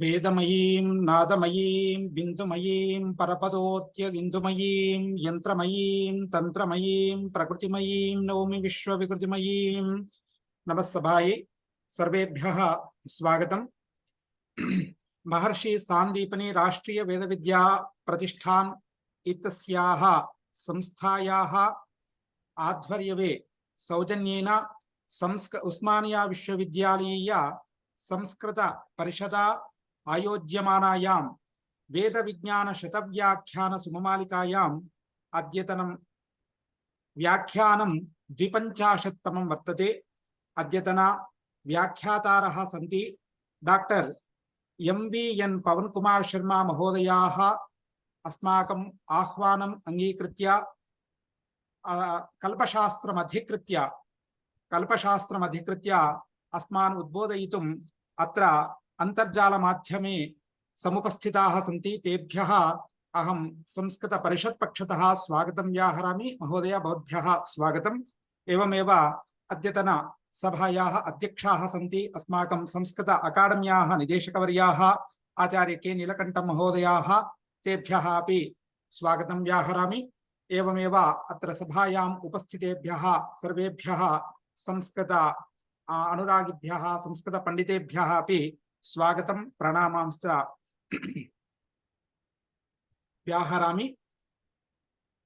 वेदमयीं नादमयीं बिन्दुमयीं परपदोत्यदिन्दुमयीं यन्त्रमयीं तन्त्रमयीं प्रकृतिमयीं नौमि विश्वविकृतिमयीं नमः सभायै सर्वेभ्यः स्वागतम्। महर्षि सांदीपनि राष्ट्रीय वेदविद्या प्रतिष्ठान इत्यस्याः संस्थायाः आध्वर्यवे सौजन्येन उस्मानिया विश्वविद्यालयीय संस्कृत परिषदा आयोज्यमानायां वेद विज्ञान शतव्याख्यान सुममालिकायाम् अद्यतनं व्याख्यानं 52तमं वर्तते। अद्यतन व्याख्यातारः सन्ति डॉक्टर MVN पवन कुमार शर्मा महोदयाः अस्माकम् आह्वानम् अङ्गीकृत्य कल्पशास्त्रमधिकृत्य अस्मान् उद्बोधयितुम् अत्र अन्तर्जालमाध्यमे समुपस्थिताः सन्ति। तेभ्यः अहं संस्कृत परिषत् पक्षतः स्वागतं व्याहरामि। महोदय भवद्भ्यः स्वागतम्। एवमेव अद्यतन सभायाः अध्यक्षाः सन्ति अस्माकं संस्कृत अकाडेम्याः निदेशकवर्याः आचार्य के नीलकण्ठं महोदयाः। तेभ्यः अपि स्वागतं व्याहरामि। एवमेव अत्र सभायाम् उपस्थितेभ्यः सर्वेभ्यः संस्कृत अनुरागिभ्यः संस्कृत पंडितेभ्यः अपि स्वागतं प्रणामांश्च व्याहरामि।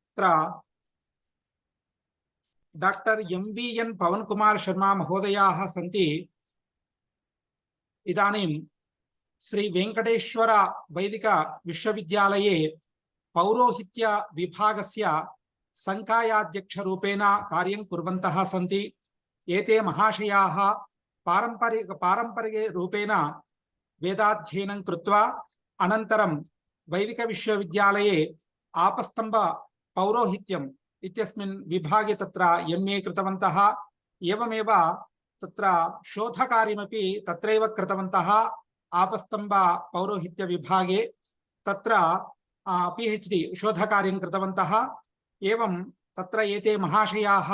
अत्र डॉक्टर MVN पवन कुमार शर्मा महोदयाः सन्ति। इदानीं श्री वेंकटेश्वर वैदिक विश्वविद्यालये पौरोहित्य विभागस्य संकायाध्यक्षरूपेण कार्यं कुर्वन्तः सन्ति। एते महाशयाः पारंपरिक रूपेण वेदाध्ययनं कृत्वा अनन्तरं वैदिक विश्वविद्यालये आपस्तंभ पौरोहित्यम् इत्यस्मिन् विभागे तत्र MA कृतवन्तः। एवमेव तत्र शोधकार्यमपि तत्रैव कृतवन्तः आपस्तंभ पौरोहित्य विभागे। तत्र PhD शोधकार्यं कृतवन्तः। एवं तत्र एते महाशयाः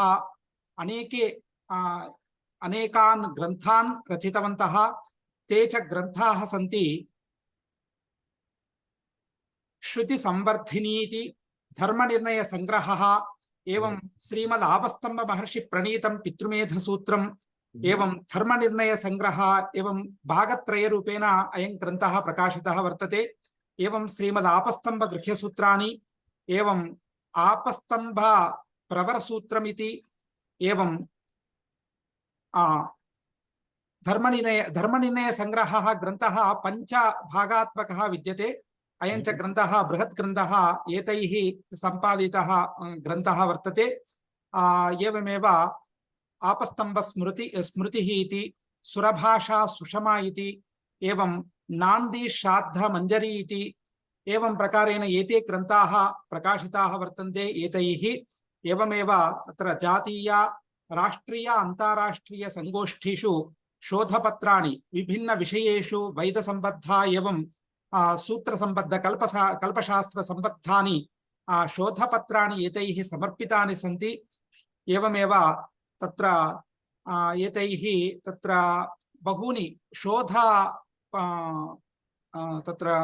अनेकान् ग्रन्थान् रचितवन्तः। ते च ग्रन्थाः सन्ति श्रुति संवर्धिनी इति, धर्मनिर्णय संग्रहः, एवं श्रीमद् आपस्तंभ महर्षि प्रणीतं पितृमेध सूत्रम्, एवं धर्मनिर्णय संग्रह, एवं भागत्रय रूपेण अयं ग्रन्थः प्रकाशितः वर्तते। एवं श्रीमद् आपस्तंभ गृह्यसूत्राणि, एवं आपस्तंभ प्रवरसूत्रमिति, एवं धर्मनिर्णय संग्रहः ग्रन्थः पंचभागात्मकः विद्यते। अयं च ग्रन्थः बृहत् ग्रन्थः एतैः सम्पादितः ग्रन्थः वर्तते। एवमेव आपस्तंभ स्मृतिः इति, सुरभाषा सुषमा इति, एवं नान्दी श्राद्ध मंजरी इति, एवं प्रकारेण एते ग्रन्थाः प्रकाशिताः वर्तन्ते एतैः। एवमेव तत्र जातीय राष्ट्रीय अन्ताराष्ट्रीय संगोष्ठीषु शोधपत्राणि विभिन्न विषयेषु वैदसम्बद्ध एवं सूत्रसम्बद्ध कल्पशास्त्र सम्बद्धानि शोधपत्राणि एतैः समर्पितानि सन्ति। एवमेव तत्र एतैः तत्र बहूनि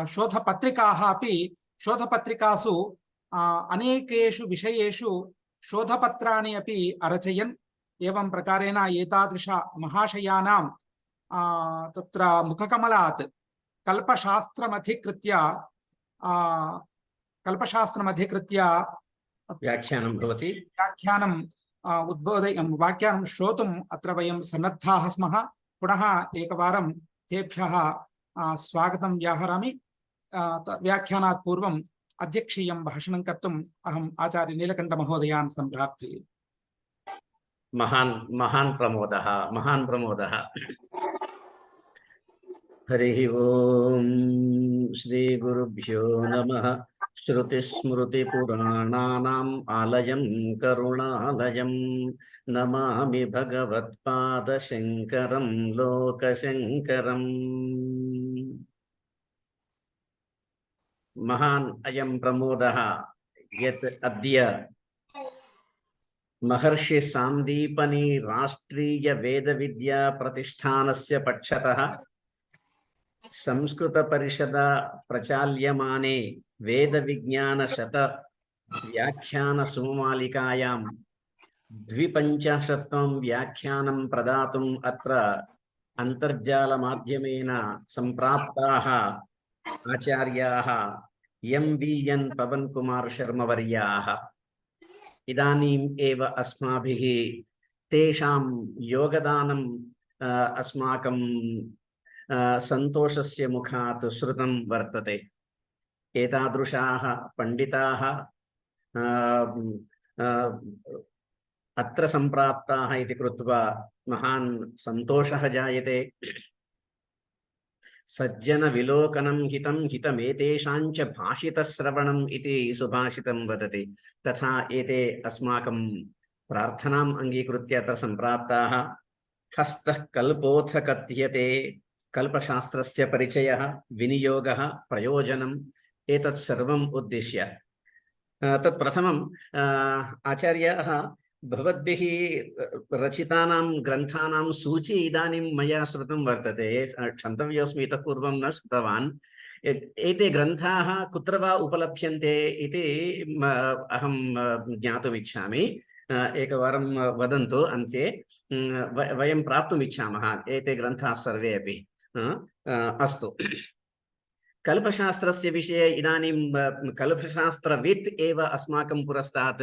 शोधपत्रिकाः अपि, शोधपत्रिकासु अनेकेषु विषयेषु शोधपत्राणि अपि अरचयन्। एवं प्रकारेण एतादृश महाशयानां तत्र मुखकमलात् कल्पशास्त्रमधिकृत्य व्याख्यानं भवति। व्याख्यानम् व्याख्यानं श्रोतुम् अत्र वयं सन्नद्धाः स्मः। पुनः एकवारं तेभ्यः स्वागतं व्याहरामि। व्याख्यानात् पूर्वम् अध्यक्षीयं भाषणं कर्तुम् अहम् आचार्य नीलकण्ठ महोदयान् सम्प्रार्थये। महान् प्रमोदः। हरिः ओम्। श्री गुरुभ्यो नमः। श्रुतिस्मृतिपुराणानाम् आलयं करुणालयं नमामि भगवत्पादशङ्करं लोकशङ्करम्। महान् अयं प्रमोदः यत् अद्य महर्षि सांदीपनि राष्ट्रीय वेद विद्या प्रतिष्ठानस्य पक्षतः संस्कृत परिषद प्रचाल्यमाने वेद विज्ञान शत व्याख्यान सुमालिकायां 250 व्याख्यानं प्रदातुम् अत्र अन्तर्जालमाध्यमेन सम्प्राप्ताः आचार्याः MVN पवन कुमार शर्मा वर्याः इदानीम् एव अस्माभिः तेषां योगदानं अस्माकं सन्तोषस्य मुखात् श्रुतं वर्तते। एतादृशाः पण्डिताः अत्र सम्प्राप्ताः इति कृत्वा महान् सन्तोषः जायते। सज्जन विलोकनं हितं हितमेतेषाञ्च भाषितश्रवणम् इति सुभाषितं वदति। तथा एते अस्माकं प्रार्थनाम् अङ्गीकृत्य अत्र सम्प्राप्ताः। हस्तः कल्पोऽथ कथ्यते, कल्पशास्त्रस्य परिचयः, विनियोगः, प्रयोजनम् एतत् सर्वम् उद्दिश्य तत् प्रथमम् आचार्याः भवद्भिः रचितानां ग्रन्थानां सूची इदानीं मया श्रुतं वर्तते। क्षन्तव्योऽस्मि, इतः पूर्वं न श्रुतवान्। एते ग्रन्थाः कुत्र वा उपलभ्यन्ते इति अहं ज्ञातुमिच्छामि। एकवारं वदन्तु अन्ते। वयं प्राप्तुमिच्छामः एते ग्रन्थाः सर्वे अपि। अस्तु, कल्पशास्त्रस्य विषये इदानीं कल्पशास्त्रवित् एव अस्माकं पुरस्तात्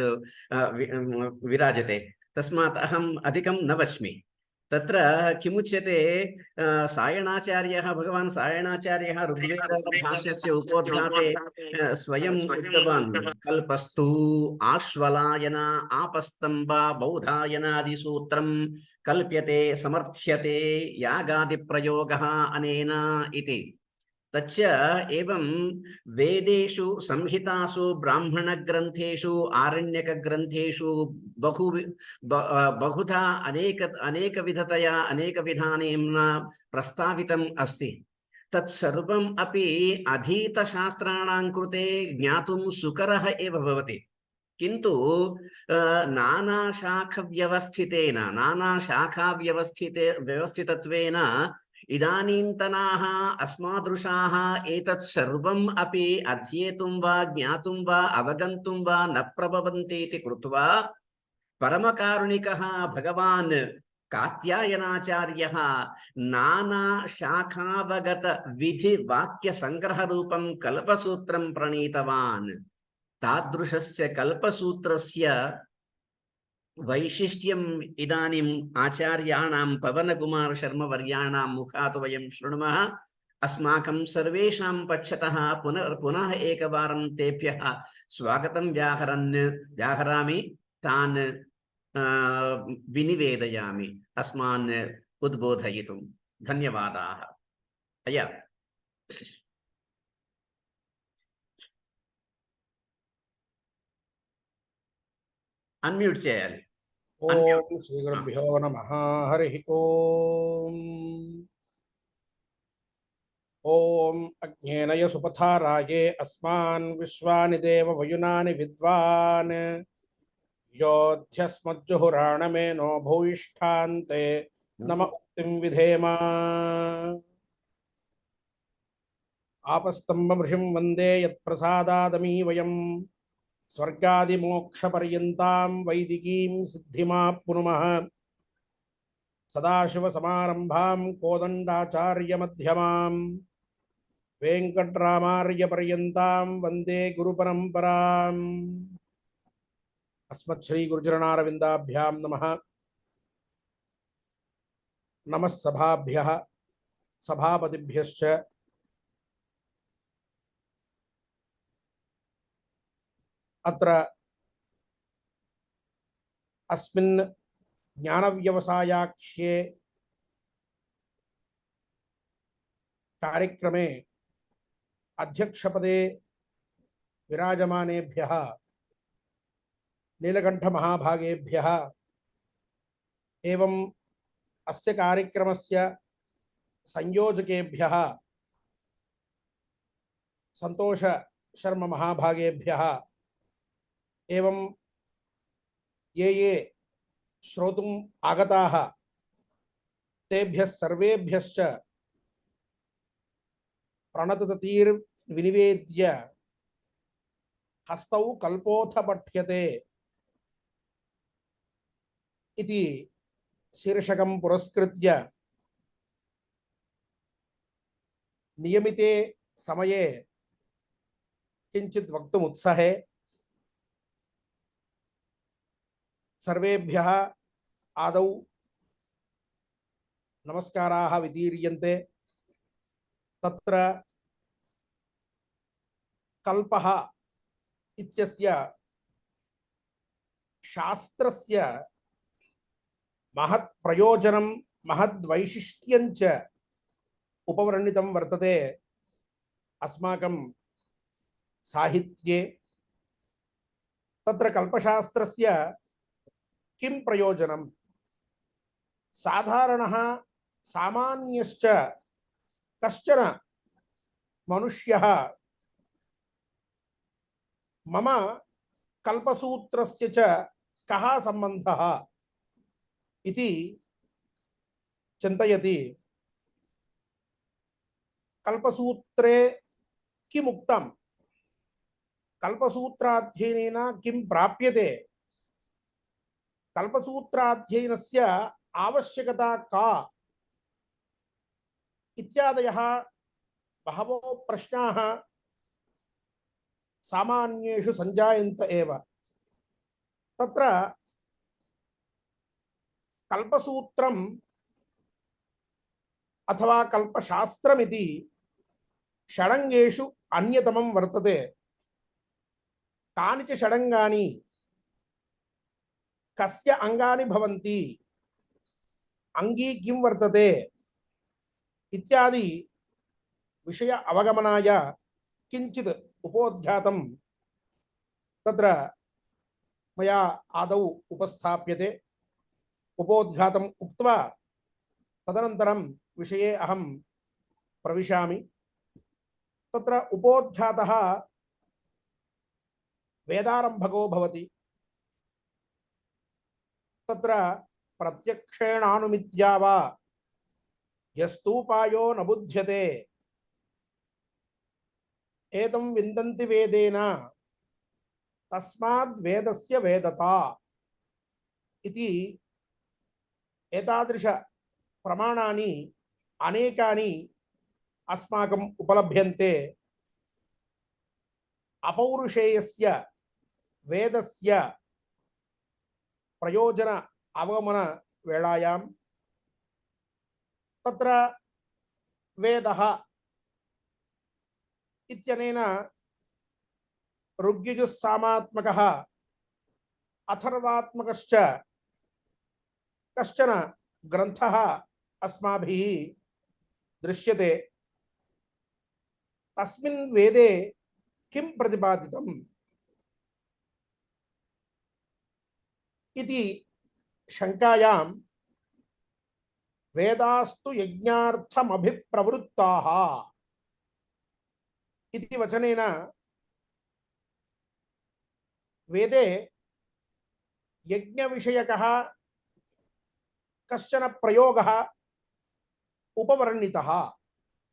विराजते। तस्मात् अहम् अधिकं न वच्मि। तत्र किमुच्यते, सायणाचार्यः, भगवान् सायणाचार्यः ऋग्वेदभाष्यस्य उपोद्घाते स्वयं उक्तवान्, कल्पस्तु आश्वलायन आपस्तम्भ बौधायनादिसूत्रं कल्प्यते समर्थ्यते यागादिप्रयोगः अनेन इति। तच्च एवं वेदेषु संहितासु ब्राह्मणग्रन्थेषु आरण्यकग्रन्थेषु बहुधा अनेकविधतया अनेकविधानेन प्रस्तावितम् अस्ति। तत्सर्वम् अपि अधीतशास्त्राणां कृते ज्ञातुं सुकरः एव भवति। किन्तु व्यवस्थितत्वेन इदानीन्तनाः अस्मादृशाः एतत् सर्वम् अपि अध्येतुं वा ज्ञातुं वा अवगन्तुं वा न प्रभवन्ति इति कृत्वा परमकारुणिकः भगवान् कात्यायनाचार्यः नाना शाखावगत विधि वाक्य संग्रहरूपं कल्पसूत्रं प्रणीतवान्। तादृशस्य कल्पसूत्रस्य वैशिष्ट्यम् इदानीम् आचार्याणां पवनकुमार शर्मा वर्याणां मुखात् वयं शृणुमः। अस्माकं सर्वेषां पक्षतः पुनः एकवारं तेभ्यः स्वागतं व्याहरामि, तान् विनिवेदयामि अस्मान् उद्बोधयितुं। धन्यवादाः। अय्या అన్మ్యూట్ చేయాలి. ఓం శ్రీ గురుభ్యో నమః. హరి ఓం. ఓం అజ్ఞేనయ సుపథారాయే అస్మాన్ విశ్వాని దేవ వయునాని విద్వాన్ యోధ్యస్మజ్జుహురాణమేనో భూయిష్ఠాంతే నమ ఉక్తిం విధేమా. ఆపస్తంభమృషిం వందే యత్ప్రసాదాదమీ వయం స్వర్గాదిమోక్షపర్యంతాం వైదికీం సిద్ధిమాప్నుమః. సదాశివసమారంభాం కోదండాచార్యమధ్యమాం వెంకట్రామార్యపర్యంతాం వందే గురుపరంపరాం. అస్మత్శ్రీగురుచరణారవిందాభ్యాం నమః. నమః సభాభ్యః సభాపతిభ్యశ్చ అత్ర అస్మిన్ జ్ఞానవ్యవసాయాఖ్యే కార్యక్రమే అధ్యక్షపదే విరాజమానేభ్యः నీలకంఠమహాభాగేభ్యः एवं अस्य कार्यक्रमस्य संयोजकेभ्यः संतोष शर्मा महाभागेभ्यः एवं ये श्रोतुम् आगताः तेभ्यः सर्वेभ्यश्च प्रणततीर्विनिवेद्य हस्तौ कल्पोऽथ पठ्यते इति शीर्षकं पुरस्कृत्य नियमिते समये किंचित् वक्तुम् उत्साहे सर्वेभ्यः आदौ नमस्काराः विदीर्यन्ते। तत्र कल्पः इत्यस्य शास्त्रस्य महत् प्रयोजनं महद् वैशिष्ट्यं च उपवर्णितं वर्तते अस्माकं साहित्ये। तत्र कल्पशास्त्रस्य किं प्रयोजनं, साधारणः सामान्यश्च कश्चन मनुष्यः मम कल्पसूत्रस्य च कः सम्बन्धः इति चिन्तयति। कल्पसूत्रे किमुक्तं, कल्पसूत्राध्ययनेन किं प्राप्यते, कल्पसूत्राध्ययनस्य आवश्यकता का इत्यादयः बहवो प्रश्नाः सामान्येषु सञ्जायन्त एव। तत्र कल्पसूत्रम् अथवा कल्पशास्त्रमिति षडङ्गेषु अन्यतमं वर्तते। तानि च षडङ्गानि कस्य अंगानि भवन्ति, अंगी किं वर्तते इत्यादि विषय अवगमनाय किंचित् उपोद्घातं तत्र मया आदौ उपस्थाप्यते। उपोद्घातम् उक्त्वा तदनन्तरं विषये अहं प्रविशामि। तत्र उपोद्घातः वेदारम्भको भवति। तत्र प्रत्यक्षेणानुमित्या वा यस्तूपायो न बुध्यते एतं विन्दन्ति वेदेन तस्माद् वेदस्य वेदता इति एतादृश प्रमाणानि अनेकानि अस्माकम् उपलभ्यन्ते। अपौरुषेयस्य वेदस्य प्रयोजन अवगमन वेलायां तत्र वेदः इत्यनेन ऋग्यजुस्सामात्मकः अथर्वात्मकश्च कश्चन ग्रन्थः अस्माभिः दृश्यते। तस्मिन् वेदे किं प्रतिपादितम् इति शंकायां वेदास्तु यज्ञार्थमभिप्रवृत्ताः इति वचनेन वेदे यज्ञविषयकः कश्चन प्रयोगः उपवर्णितः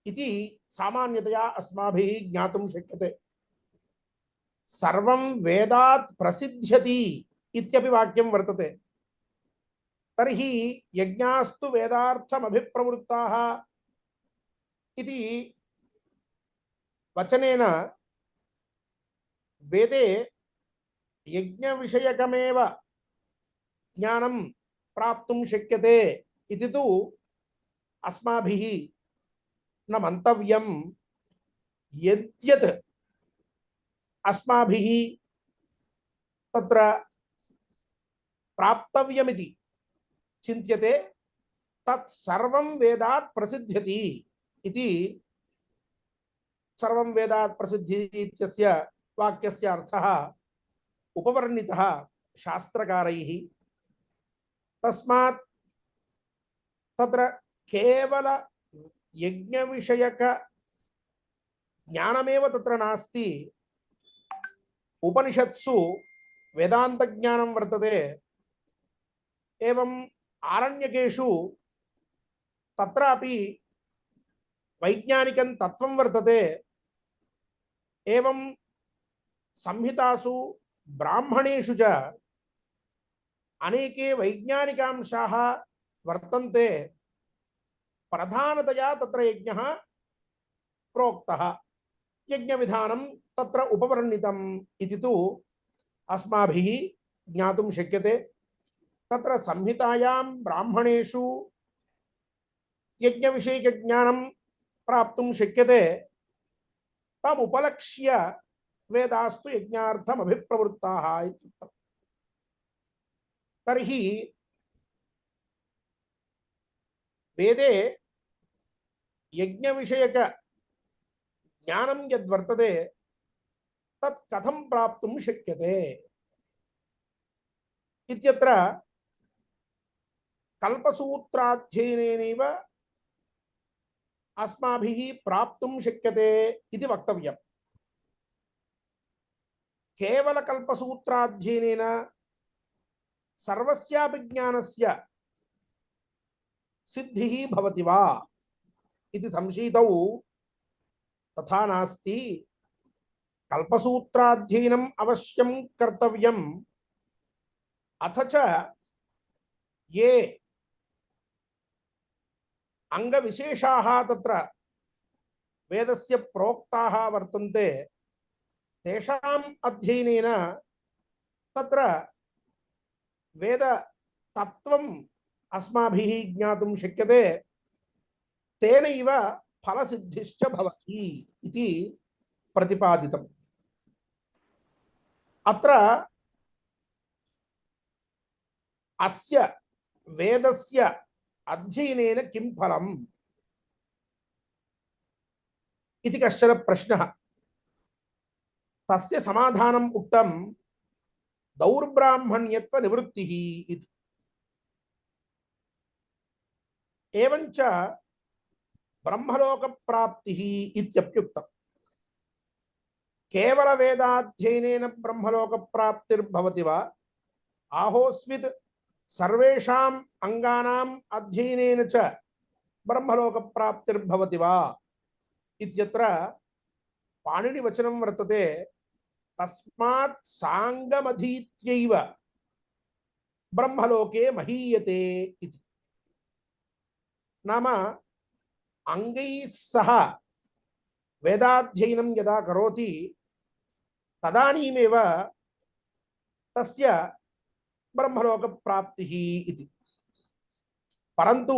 इति सामान्यतया अस्माभिः ज्ञातुं शक्यते। सर्वं वेदात् प्रसिद्ध्यति इत्यपि वाक्यं वर्तते। तर्हि यज्ञास्तु वेदार्थमभिप्रवृत्ताः इति वचनेन वेदे यज्ञविषयकमेव ज्ञानं प्राप्तुं शक्यते इति तु अस्माभिः न मन्तव्यं। यद्यत् अस्माभिः तत्र प्राप्तव्यमिति चिन्त्यते तत् सर्वं वेदात् प्रसिद्ध्यति इति। सर्वं वेदात् प्रसिद्ध्यति इत्यस्य वाक्यस्य अर्थः उपवर्णितः शास्त्रकारैः। तस्मात् तत्र केवल यज्ञविषयक ज्ञानमेव तत्र नास्ति। उपनिषत्सु वेदान्तज्ञानं वर्तते। एवं आरण्यकेषु तत्रापि वैज्ञानिकं तत्त्वं वर्तते। एवं संहितासु ब्राह्मणेषु च अनेके वैज्ञानिकांशाः वर्तन्ते। प्रधानतया तत्र यज्ञः प्रोक्तः, यज्ञविधानं तत्र उपवर्णितम् इति तु अस्माभिः ज्ञातुं शक्यते। तत्र संहितायां ब्राह्मणेषु यज्ञविषयकज्ञानं प्राप्तुं शक्यते। तमुपलक्ष्य वेदास्तु यज्ञार्थम् अभिप्रवृत्ताः इत्युक्तम्। तर्हि वेदे यज्ञविषयक ज्ञानं यद्वर्तते तत् कथं प्राप्तुं शक्यते इत्यत्र कल्पसूत्राध्ययनेनैव अस्माभिः प्राप्तुं शक्यते इति वक्तव्यम्। केवल कल्पसूत्राध्ययनेन सर्वस्यापि ज्ञानस्य सिद्धिः भवति वा इति संशीतौ तथा नास्ति। कल्पसूत्राध्ययनम् अवश्यं कर्तव्यम्। अथ च ये अंगविशेषाः तत्र वेदस्य प्रोक्ताः वर्तन्ते तेषाम् अध्ययनेन तत्र वेद तत्त्वम् अस्माभिः ज्ञातुं शक्यते। तेनैव फलसिद्धिश्च भवति इति प्रतिपादितम्। अत्र अस्य वेदस्य अध्ययनेन किं फलम् इति कश्चन प्रश्नः। तस्य समाधानम् उक्तं दौर्ब्राह्मण्यत्व निवृत्तिः इति। एवञ्च ब्रह्मलोक प्राप्तिः इत्यप्युक्तम्। केवल वेदाध्ययनेन ब्रह्मलोक प्राप्तिर्भवति वा आहोस्वित् सर्वेषाम् अंगानाम् अध्ययनेन च ब्रह्मलोक प्राप्तिर्भवति वा इत्यत्र पाणिनिवचनं वर्तते। तस्मात् सांगमधीत्यैव ब्रह्मलोके महीयते इति। नाम अंगैः सह वेदाध्ययनं यदा करोति तदानीमेव तस्य ब्रह्मलोक प्राप्तिः इति। परन्तु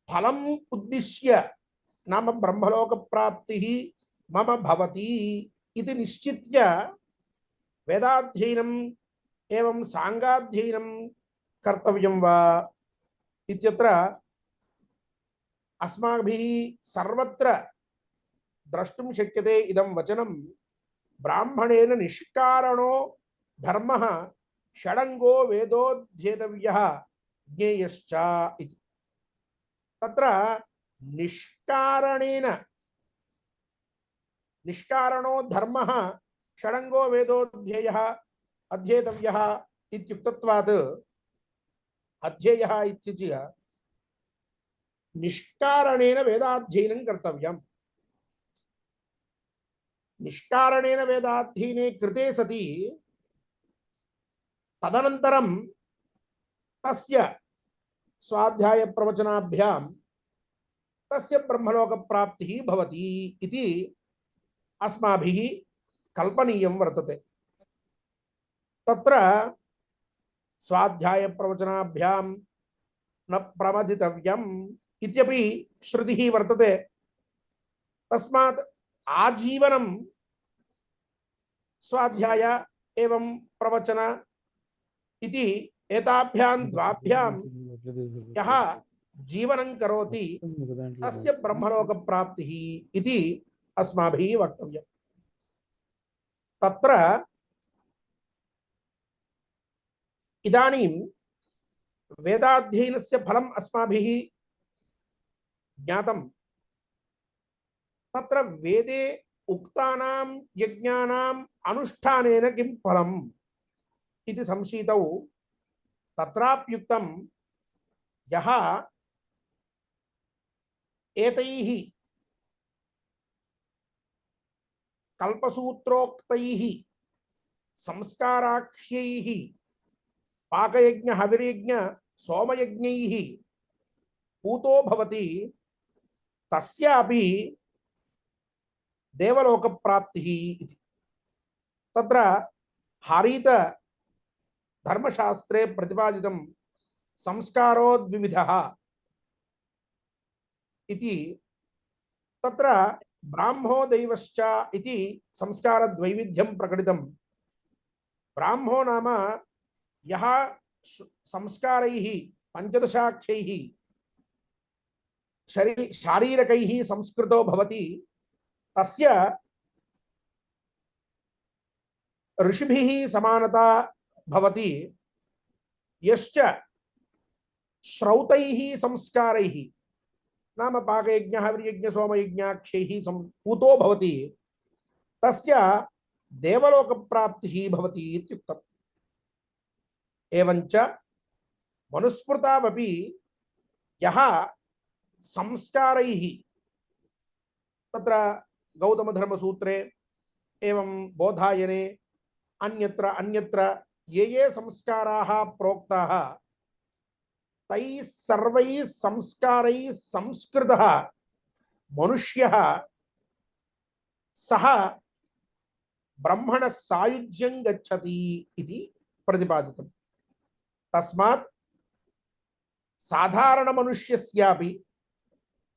फलम् उद्दिश्य नाम ब्रह्मलोक प्राप्तिः मम भवति इति निश्चित्य वेदाध्ययनम् एवं सांगाध्ययनं कर्तव्यं वा इत्यत्र अस्माभिः सर्वत्र द्रष्टुं शक्यते इदं वचनं। ब्राह्मणेन निष्कारणो धर्मः षडंगो वेदोध्येतव्यः ज्ञेयश्च इति। तत्र निष्कारणो धर्मः षडंगो वेदोध्येयः अध्येतव्यः इत्युक्तत्वात् अध्येयः इत्युच्य निष्कारणेन वेदाध्ययनं कर्तव्यम्। निष्कारणेन वेदाध्ययने कृते सति तदनन्तरं तस्य स्वाध्याय प्रवचनाभ्यां तस्य ब्रह्मलोक प्राप्तिः भवति इति अस्माभिः कल्पनीयं वर्तते। तत्र स्वाध्याय प्रवचनाभ्यां न प्रमदितव्यम् इत्यपि श्रुतिः वर्तते। तस्मात् आजीवनं स्वाध्याय एवं प्रवचन इति एताभ्यां द्वाभ्यां यः जीवनं करोति तस्य ब्रह्मलोक प्राप्तिः इति अस्माभिः वक्तव्यम्। तत्र इदानीं वेदाध्ययनस्य फलम् अस्माभिः ज्ञातं। तत्र वेदे उक्तानां यज्ञानाम् अनुष्ठानेन किं फलम् इति संशीतौ तत्राप्युक्तं यः एतैः कल्पसूत्रोक्तैः संस्काराख्यैः पाकयज्ञ हविर्यज्ञ सोमयज्ञैः पूतो भवति तस्यापि देवलोकप्राप्तिः इति। तत्र हारीत धर्मशास्त्रे प्रतिपादितं संस्कारो द्विविधः इति। तत्र ब्राह्मो दैवश्च इति संस्कारद्वैविध्यं प्रकटितं। ब्राह्मो नाम यः संस्कारैः पञ्चदशाख्यैः शारीरकैः संस्कृतो भवति तस्य ऋषिभिः समानता भवति। यश्च श्रौतैः संस्कारैः नाम पाकयज्ञ हविर्यज्ञ सोमयज्ञाख्यैः पूतो भवति तस्य देवलोकप्राप्तिः भवति इत्युक्तम्। एवञ्च मनुस्मृतावपि यः संस्कारैः तत्र गौतमधर्मसूत्रे एवं बोधायने अन्यत्र अन्यत्र ये ये संस्काराः प्रोक्ताः तैः सर्वैः संस्कारैः संस्कृतः मनुष्यः सः ब्रह्मणः सायुज्यं गच्छति इति प्रतिपादितम्। तस्मात् साधारणमनुष्यस्यापि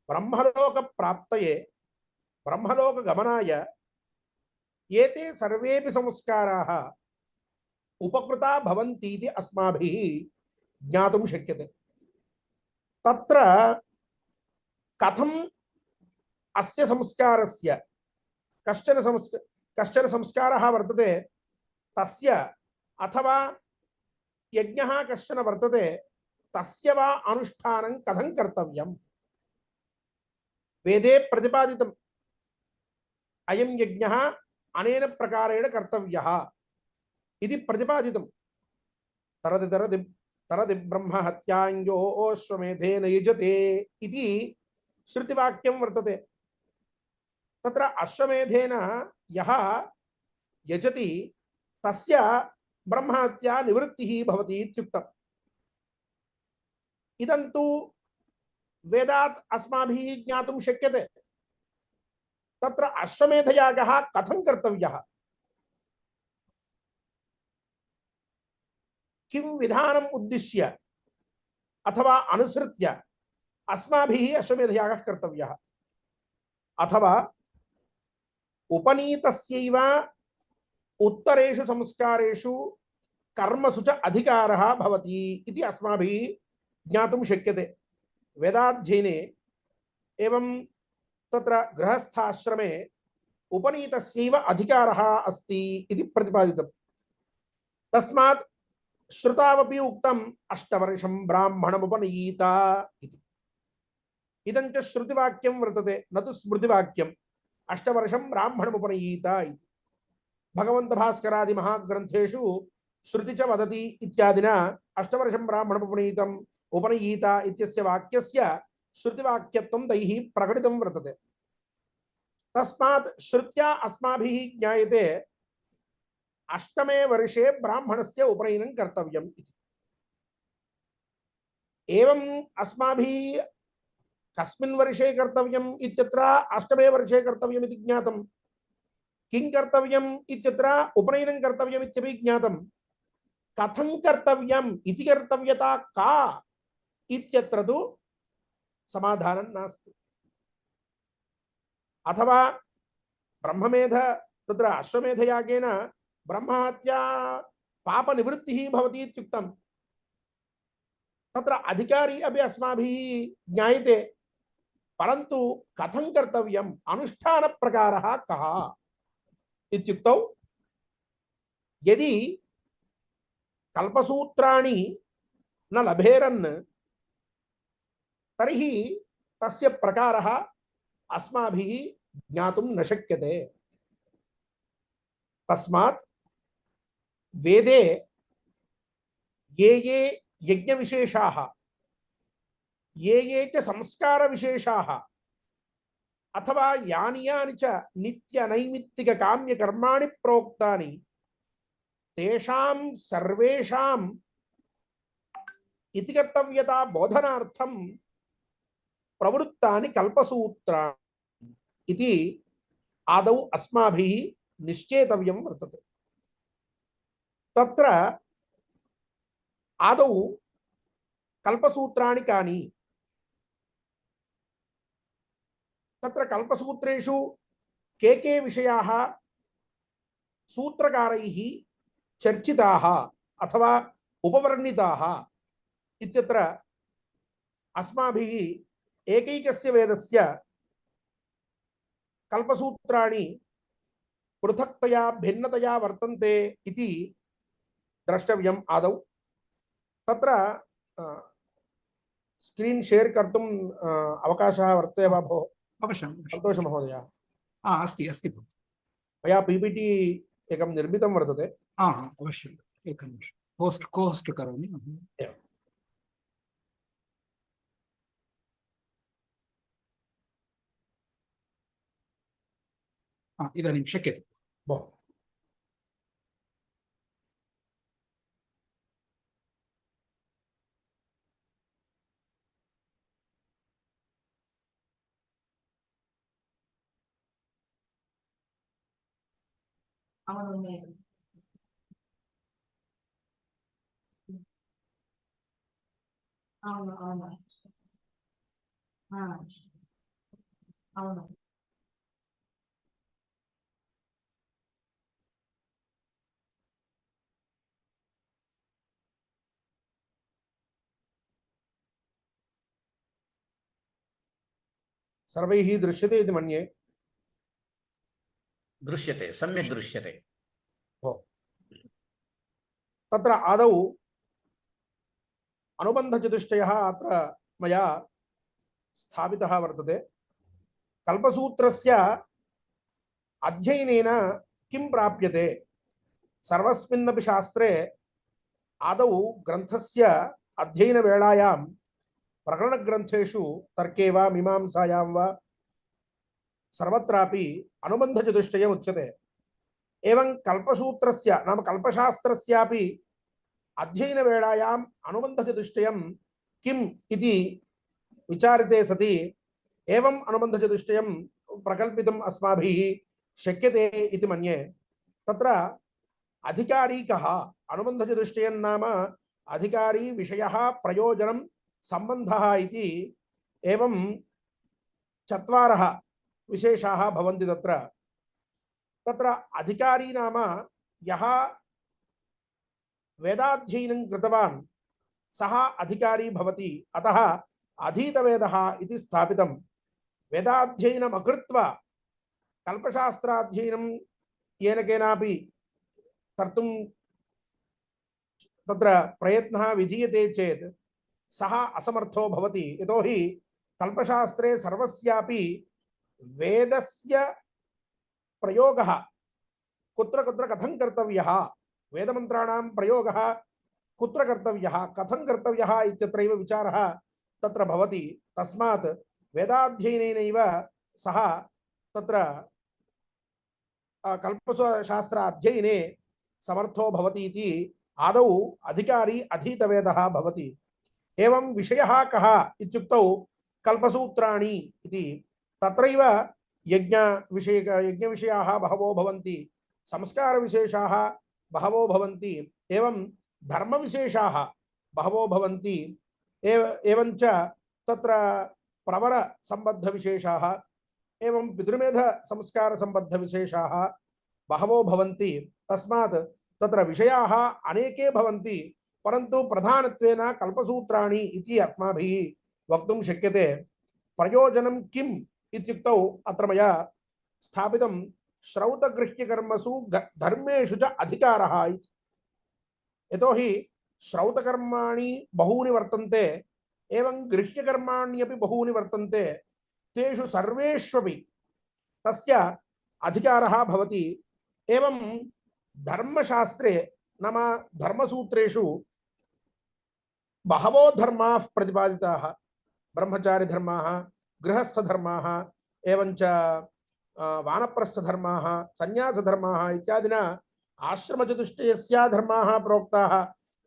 ब्रह्मलोकप्राप्तये ब्रह्मलोकगमनाय एते सर्वेपि संस्काराः उपकृता भवन्ति इति अस्माभिः ज्ञातुं शक्यते। तत्र कथम् अस्य संस्कारस्य कश्चन संस्कारः वर्तते तस्य अथवा यज्ञः कश्चन वर्तते तस्य वा अनुष्ठानं कथं कर्तव्यम्। वेदे प्रतिपादितम् अयं यज्ञः अनेन प्रकारेण कर्तव्यः इति प्रतिपादितम्। तरति ब्रह्म हत्याञ्जोऽश्वमेधेन युजते इति श्रुतिवाक्यं वर्तते। तत्र अश्वमेधेन यः यजति तस्य ब्रह्महत्या निवृत्तिः भवति इत्युक्तम्। इदं तु वेदात् अस्माभिः ज्ञातुं शक्यते। तत्र अश्वमेधयागः कथं कर्तव्यः, किं विधानम् उद्दिश्य अथवा अनुसृत्य अस्माभिः अश्वमेधयागः कर्तव्यः, अथवा उपनीतस्यैव उत्तरेषु संस्कारेषु कर्मसु च अधिकारः भवति इति अस्माभिः ज्ञातुं शक्यते। वेदाध्ययने एवं तत्र गृहस्थाश्रमे उपनीतस्यैव अधिकारः अस्ति इति प्रतिपादितम्। तस्मात् श्रुतावपि उक्तम् अष्टवर्षं ब्राह्मणमुपनीत इति। इदं च श्रुतिवाक्यं वर्तते, न तु स्मृतिवाक्यम्। अष्टवर्षं ब्राह्मणमुपनीत इति भगवन्तभास्करादि महाग्रन्थेषु श्रुति च वदति इत्यादिना अष्टवर्षं ब्राह्मणमुपनीतम् उपनीत इत्यस्य वाक्यस्य श्रुतिवाक्यत्वं तैः प्रकटितं वर्तते। तस्मात् श्रुत्या अस्माभिः ज्ञायते अष्टमे वर्षे ब्राह्मणस्य उपनयनं कर्तव्यम् इति। एवम् अस्माभिः कस्मिन् वर्षे कर्तव्यम् इत्यत्र अष्टमे वर्षे कर्तव्यम् इति ज्ञातं। किं कर्तव्यम् इत्यत्र उपनयनं कर्तव्यम् इत्यपि ज्ञातं। कथं कर्तव्यम् इति कर्तव्यता का इत्यत्र तु समाधानं नास्ति। अथवा ब्रह्ममेध तत्र अश्वमेधयागेन ब्रह्महत्या पापनिवृत्तिः भवति इत्युक्तं। तत्र अधिकारी अपि अस्माभिः ज्ञायते, परन्तु कथं कर्तव्यम्, अनुष्ठानप्रकारः कः इत्युक्तौ यदि कल्पसूत्राणि न लभेरन् तर्हि तस्य प्रकारः अस्माभिः ज्ञातुं न शक्यते। तस्मात् वेदे ये यज्ञविशेषाः ये च संस्कारविशेषाः अथवा यानि यानि च नित्य नैमित्तिक काम्य कर्माणि प्रोक्तानि तेषां सर्वेषां इति कर्तव्यता बोधनार्थं प्रवृत्तानि कल्पसूत्राणि इति आदौ अस्माभिः निश्चेतव्यं वर्तते। तत्र आदौ कल्पसूत्राणि कानि? तत्र कल्पसूत्रेषु के विषयाः सूत्रकारैः चर्चिताः अथवा उपवर्णिताः इत्यत्र अस्माभिः एकैकस्य वेदस्य कल्पसूत्राणि पृथक्तया भिन्नतया वर्तन्ते इति द्रष्टव्यम् आदौ। तत्र स्क्रीन् शेर् कर्तुम् अवकाशः वर्तते वा भोः? अवश्यं सन्तोष महोदय। अस्ति अस्ति मया पीपीटी एकं निर्मितं वर्तते। अवश्यम् एकं होस्ट् करोमि। इदानीं शक्यते। అవును అవును सर्वैः दृश्यते इति मन्ये। दृश्यते, सम्यक् दृश्यते। तत्र आदौ अनुबन्धचतुष्टयः अत्र मया स्थापितः वर्तते। कल्पसूत्रस्य अध्ययनेन किं प्राप्यते? सर्वस्मिन्नपि शास्त्रे आदौ ग्रन्थस्य अध्ययनवेलायां प्रकरणग्रन्थेषु तर्के वा मीमांसायां वा सर्वत्रापि अनुबन्धचतुष्टयम् उच्यते। एवं कल्पसूत्रस्य नाम कल्पशास्त्रस्यापि अध्ययनवेलायाम् अनुबन्धचतुष्टयं किम् इति विचारिते सति एवम् अनुबन्धचतुष्टयं प्रकल्पितुम् अस्माभिः शक्यते इति मन्ये। तत्र अधिकारी कः? अनुबन्धचतुष्टयं नाम अधिकारी, विषयः, प्रयोजनं, सम्बन्धः इति एवं चत्वारः विशेषाः भवन्ति तत्र। तत्र अधिकारी नाम यः वेदाध्ययनं कृतवान् सः अधिकारी भवति। अतः अधीतवेदः इति स्थापितं। वेदाध्ययनम् अकृत्वा कल्पशास्त्राध्ययनं येन केनापि कर्तुं तत्र प्रयत्नः विधीयते चेत् सः असमर्थो भवति। यतोहि कल्पशास्त्रे सर्वस्यापि वेदस्य प्रयोगः कुत्र कुत्र कथं कर्तव्यः, वेदमन्त्राणां प्रयोगः कुत्र कर्तव्यः, कथं कर्तव्यः इत्यत्रैव विचारः तत्र भवति। तस्मात् वेदाध्ययनेनैव सः तत्र कल्पशास्त्र अध्ययने समर्थो भवति इति आदौ अधिकारी अधीतवेदः भवति। एवं विषयः कः इत्युक्तौ कल्पसूत्राणि इति। तत्रैव यज्ञविषयाः बहवो भवन्ति, संस्कारविशेषाः बहवो भवन्ति, एवं धर्मविशेषाः बहवो भवन्ति। एवञ्च तत्र प्रवरसम्बद्धविशेषाः एवं पितृमेधसंस्कारसम्बद्धविशेषाः बहवो भवन्ति। तस्मात् तत्र विषयाः अनेके भवन्ति, परन्तु प्रधानत्वेन कल्पसूत्राणि इति अस्माभिः वक्तुं शक्यते। प्रयोजनं किम् इत्युक्तौ अत्र मया स्थापितं श्रौतगृह्यकर्मसु धर्मेषु च अधिकारः इति। यतोहि श्रौतकर्माणि बहूनि वर्तन्ते, एवं गृह्यकर्माण्यपि बहूनि वर्तन्ते। तेषु सर्वेष्वपि तस्य अधिकारः भवति। एवं धर्मशास्त्रे नाम धर्मसूत्रेषु बहवो धर्माः प्रतिपादिताः। ब्रह्मचारिधर्माः, गृहस्थधर्माः, एवञ्च वानप्रस्थधर्माः सन्यासधर्माः इत्यादिना आश्रमचतुष्टयस्य धर्माः प्रोक्ताः।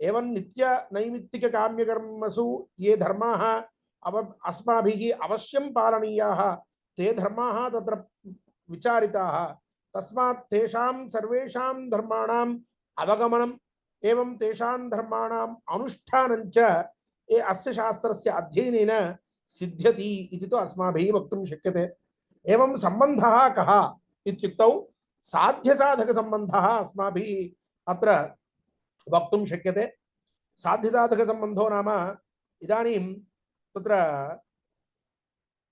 एवं नित्यनैमित्तिककाम्यकर्मसु ये धर्माः अस्माभिः अवश्यं पालनीयाः ते धर्माः तत्र विचारिताः। तस्मात् तेषां सर्वेषां धर्माणाम् अवगमनम् एवं तेषां धर्माणाम् अनुष्ठानं च अस्य शास्त्रस्य अध्ययनेन सिद्ध्यति इति तु अस्माभिः वक्तुं शक्यते। एवं सम्बन्धः कः इत्युक्तौ साध्यसाधकसम्बन्धः अस्माभिः अत्र वक्तुं शक्यते। साध्यसाधकसम्बन्धो नाम इदानीं तत्र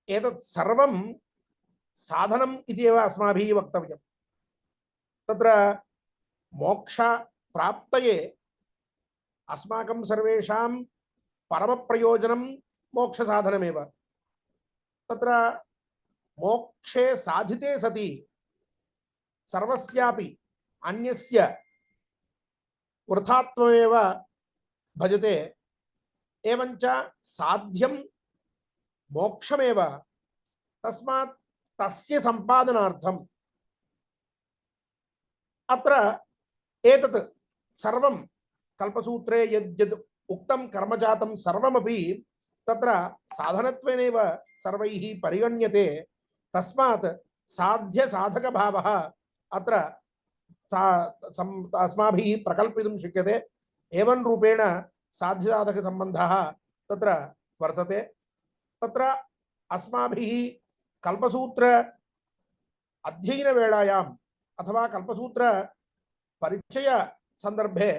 एतत् सर्वं साधनम् इति एव अस्माभिः वक्तव्यम्। तत्र मोक्षप्राप्तये अस्माकं सर्वेषां परमप्रयोजनं मोक्षसाधनमेव। तत्र मोक्षे साधिते सति सर्वस्यापि अन्यस्य वृथात्वमेव भजते। एवञ्च साध्यं मोक्षमेव, तस्मात् तस्य सम्पादनार्थम् अत्र एतत् सर्वं कल्पसूत्रे यद्यद् उक्तं कर्मजातं सर्वमपि तत्र साधनत्वेनैव सर्वैः परिगण्यते। तस्मात् साध्यसाधकभावः अत्र अस्माभिः प्रकल्पितुं शक्यते। एवं रूपेण साध्यसाधकसम्बन्धः तत्र वर्तते। तत्र अस्माभिः कल्पसूत्र अध्ययनवेलायाम् अथवा कल्पसूत्र परिचय संदर्भे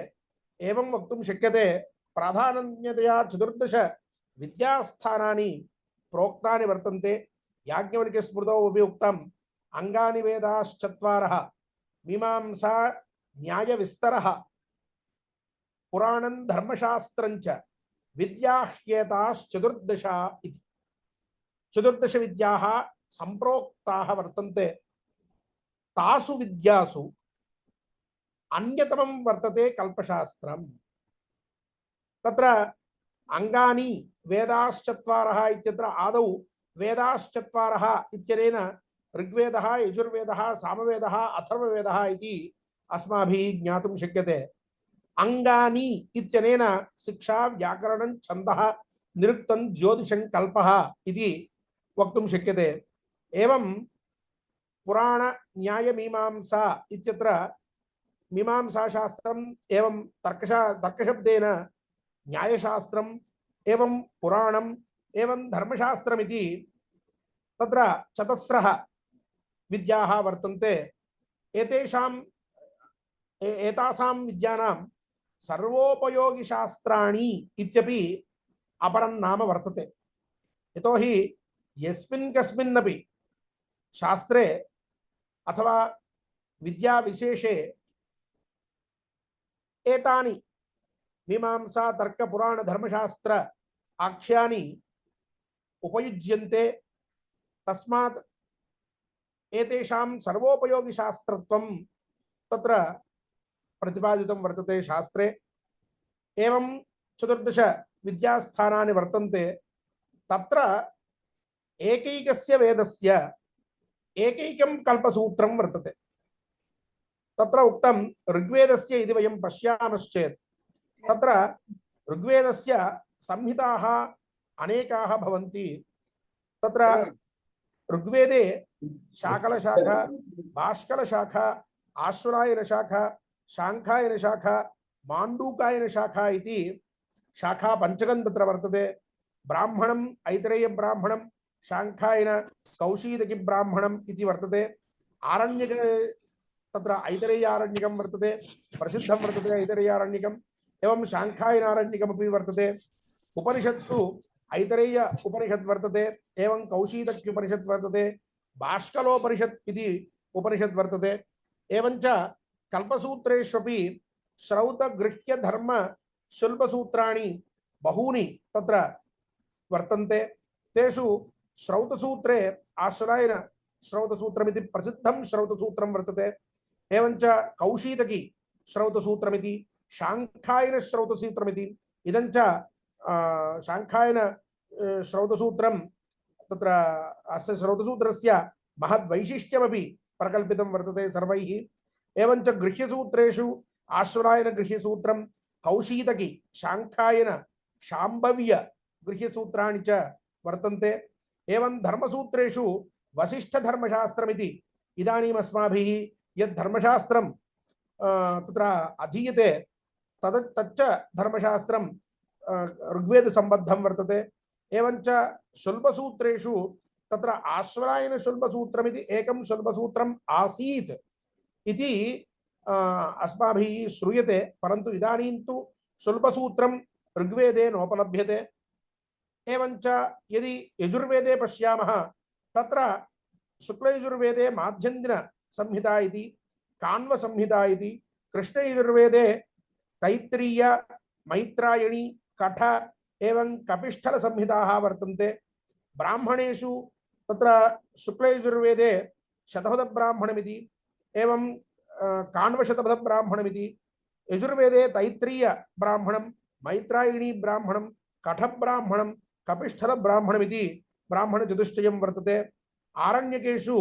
एवं वक्तुं शक्यते। प्राधान्यतया 14 विद्यास्थानानि प्रोक्तानि वर्तन्ते। याज्ञवल्क्यस्मृतौ अपि उक्तम् अंगानि वेदाश्चत्वारः मीमांसा न्यायविस्तरः पुराणं धर्मशास्त्रञ्च विद्याह्येताश्चतुर्दशा इति। 14 विद्याः संप्रोक्ताः वर्तन्ते। तासु विद्यासु अन्यतमं वर्तते कल्पशास्त्रम्। तत्र अंगानि वेदाश्चत्वारः इत्यत्र आदौ वेदाश्चत्वारः इत्यनेन ऋग्वेदः यजुर्वेदः सामवेदः अथर्ववेदः इति अस्माभिः ज्ञातुं शक्यते। अंगानि इत्यनेन शिक्षा व्याकरणं छन्दः निरुक्तं ज्योतिषं कल्पः इति वक्तुं शक्यते। एवं पुराण न्याय मीमांसा इत्यत्र मीमांसा शास्त्रम् एवं तर्कशब्देन न्यायशास्त्रम् एवं पुराणम् एवं धर्मशास्त्रमिति तत्र चतस्रः विद्याः वर्तन्ते। एतासां विद्यानां सर्वोपयोगिशास्त्राणि इत्यपि अपरं नाम वर्तते। यतोहि यस्मिन् कस्मिन्नपि शास्त्रे अथवा विद्याविशेषे एतानि मीमांसा तर्क पुराण धर्मशास्त्र आख्यानि उपयुज्यन्ते। तस्मात् एतेषां सर्वोपयोगिशास्त्रत्वं तत्र प्रतिपादितं वर्तते शास्त्रे। एवं 14 विद्यास्थानानि वर्तन्ते। तत्र एकैकस्य वेदस्य एकैकं कल्पसूत्रं वर्तते। तत्र उक्तं ऋग्वेदस्य यदि वयं पश्यामश्चेत् तत्र ऋग्वेदस्य संहिताः अनेकाः भवन्ति। तत्र ऋग्वेदे शाकलशाखा भाष्कलशाखा आश्वरायनशाखा शाङ्खायनशाखा माण्डूकायनशाखा इति शाखा पंचकं तत्र वर्तते। ब्राह्मणम् ऐतरेय ब्राह्मणं शाङ्खायन कौशीतकी ब्राह्मणम् इति वर्तते। आरण्यक तत्र ऐतरेय आरण्यकं वर्तते, प्रसिद्धं वर्तते ऐतरेय आरण्यकम्। एवं शाङ्खायनारण्यकमपि वर्तते। उपनिषत्सु ऐतरेय उपनिषत् वर्तते, एवं कौशीतक्युपनिषत् वर्तते, भाष्कलोपनिषत् इति उपनिषत् वर्तते। एवञ्च कल्पसूत्रेष्वपि श्रौतगृह्य धर्म शुल्बसूत्राणि बहूनि तत्र वर्तन्ते। तेषु श्रौतसूत्रे आश्वरायन श्रौतसूत्रमिति प्रसिद्धं श्रौतसूत्रं वर्तते। एवञ्च कौशीतकी श्रौतसूत्रमिति शाङ्खायन श्रौतसूत्रमिति। इदञ्च शाङ्खायन श्रौतसूत्रं तत्र अस्य श्रौतसूत्रस्य महद्वैशिष्ट्यमपि प्रकल्पितं वर्तते सर्वैः। एवञ्च गृह्यसूत्रेषु आश्वरायन गृह्यसूत्रं, कौशीतकी, शाङ्खायन, शाम्भव्य गृह्यसूत्राणि च वर्तन्ते। एवं धर्मसूत्रेषु वसिष्ठधर्मशास्त्रमिति इदानीम् अस्माभिः यद् धर्मशास्त्रं तत्र अधीयते तच्च धर्मशास्त्रं ऋग्वेदसम्बद्धं वर्तते। एवञ्च शुल्बसूत्रेषु तत्र आश्वरायन शुल्बसूत्रमिति एकं शुल्बसूत्रम् आसीत् इति अस्माभिः श्रूयते, परन्तु इदानीं तु शुल्बसूत्रं ऋग्वेदे नोपलभ्यते। एवञ्च यदि यजुर्वेदे पश्यामः तत्र शुक्लयजुर्वेदे माध्यन्दिन संहिता इति, काण्व संहिता इति, कृष्णयजुर्वेदे तैत्तिरीय, मैत्रायणी, कठ एवं कपिष्ठल संहिताः वर्तन्ते। ब्राह्मणेषु तत्र शुक्लयजुर्वेदे शतपथब्राह्मणमिति, एवं काण्वशतपथब्राह्मणमिति, यजुर्वेदे तैत्तिरीय ब्राह्मणं, मैत्रायणी ब्राह्मणं, कठब्राह्मणं, कपिष्ठलब्राह्मणमिति ब्राह्मणचतुष्टयं वर्तते। आरण्यकेषु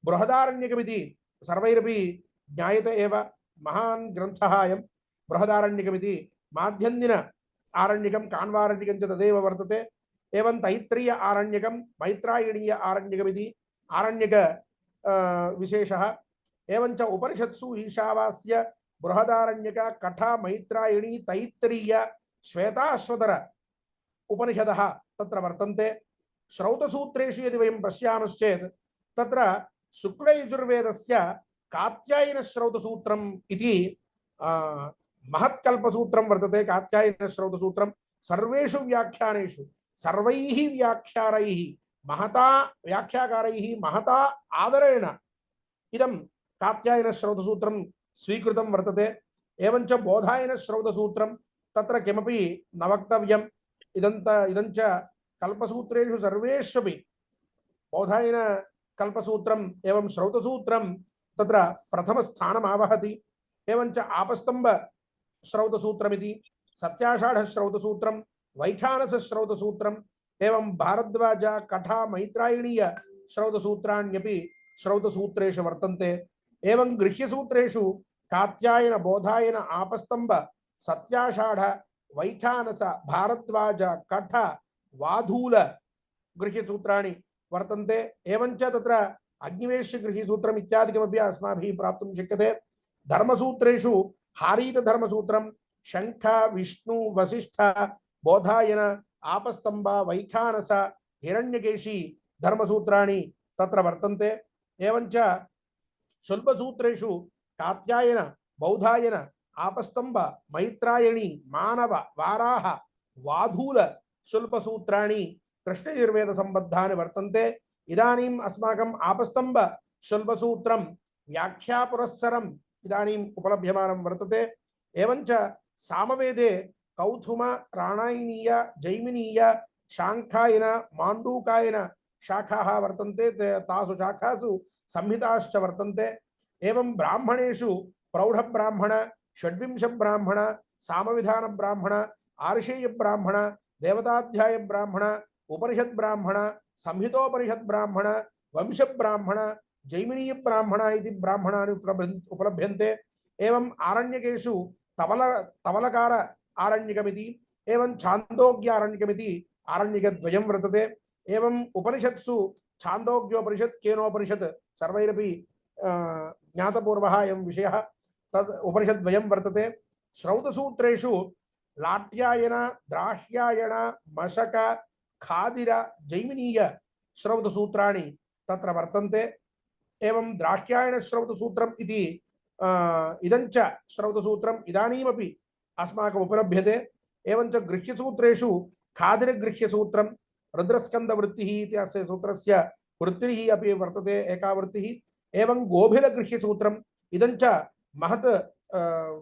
बृहदारण्यकमिति सर्वैरपि ज्ञायते एव, महान् ग्रन्थः अयं बृहदारण्यकमिति। माध्यन्दिन आरण्यकं, काण्वारण्यकं च तदेव वर्तते। एवं तैत्तिरीय आरण्यकं, मैत्रायणीय आरण्यकमिति आरण्यक विशेषः। एवञ्च उपनिषत्सु ईशावास्य, बृहदारण्यक, कठ, मैत्रायणी, तैत्तिरीय, श्वेताश्वतर उपनिषदः तत्र वर्तन्ते। श्रौतसूत्रेषु यदि वयं पश्यामश्चेत् तत्र शुक्लयजुर्वेदस्य कात्यायनश्रौतसूत्रम् इति महत्कल्पसूत्रं वर्तते। कात्यायनश्रौतसूत्रं सर्वेषु व्याख्यानेषु सर्वैः व्याख्यारैः महता व्याख्याकारैः महता आदरेण इदं कात्यायनश्रौतसूत्रं स्वीकृतं वर्तते। एवञ्च बोधायनश्रौतसूत्रं तत्र किमपि न वक्तव्यम्। इदञ्च कल्पसूत्रेषु सर्वेष्वपि बोधायन कल्पसूत्रम् एवं श्रौतसूत्रं तत्र प्रथमस्थानम् आवहति। एवञ्च आपस्तम्भ श्रौतसूत्रमिति, सत्याषाढ श्रौतसूत्रं, वैखानस श्रौतसूत्रम् एवं भारद्वाज, कठ, मैत्रायणीय श्रौतसूत्राण्यपि श्रौतसूत्रेषु वर्तन्ते। एवं गृह्यसूत्रेषु कात्यायन, बोधायन, आपस्तम्भ, सत्याषाढ, वैखानस, भारद्वाज, कठ, वाधूल गृह्यसूत्राणि वर्तन्ते। एवञ्च तत्र अग्निवेश्य गृह्यसूत्रम् इत्यादिकमपि अस्माभिः प्राप्तुं शक्यते। धर्मसूत्रेषु हारीत धर्मसूत्रं, शङ्ख, विष्णु, वसिष्ठ, बोधायन, आपस्तम्भ, वैखानस, हिरण्यकेशी धर्मसूत्राणि तत्र वर्तन्ते। एवञ्च शुल्बसूत्रेषु कात्यायन, बौधायन, आपस्तम्भ, मैत्रायणी, मानव, वाराह, वाधूल शुल्बसूत्राणि कृष्णयजुर्वेदसम्बद्धानि वर्तन्ते। इदानीम् अस्माकम् आपस्तम्भ शुल्बसूत्रं व्याख्यापुरस्सरम् इदानीम् उपलभ्यमानं वर्तते। एवञ्च सामवेदे कौथुम, राणायनीय, जैमिनीय, शाङ्खायन, माण्डूकायन शाखाः वर्तन्ते। तासु शाखासु संहिताश्च वर्तन्ते। एवं ब्राह्मणेषु प्रौढब्राह्मण, षड्विंशब्राह्मण, सामविधानब्राह्मण, आर्षेयब्राह्मण, देवताध्यायब्राह्मण, उपनिषद्ब्राह्मण, संहितोपनिषद्ब्राह्मण, वंशब्राह्मण, जैमिनीयब्राह्मण इति ब्राह्मणानि उपलभ्यन्ते। एवं आरण्यकेषु तवलकार आरण्यकमिति, एवं छान्दोग्य आरण्यकमिति आरण्यकद्वयं वर्तते। एवं उपनिषत्सु छान्दोग्योपनिषत्, केनोपनिषत् सर्वैरपि ज्ञातपूर्वः अयं विषयः। तद् उपनिषद्वयं वर्तते। श्रौतसूत्रेषु लाट्यायन, द्राह्यायन, मशक, खादिर, जैमिनीय श्रौतसूत्राणि तत्र वर्तन्ते। एवं द्राह्यायन श्रौतसूत्रम् इति इदञ्च श्रौतसूत्रम् इदानीमपि अस्माकम् उपलभ्यते। एवञ्च गृह्यसूत्रेषु खादिरगृह्यसूत्रं, रुद्रस्कन्धवृत्तिः इति अस्य सूत्रस्य वृत्तिः अपि वर्तते, एका वृत्तिः। एवं गोभिलगृह्यसूत्रम् इदञ्च महत्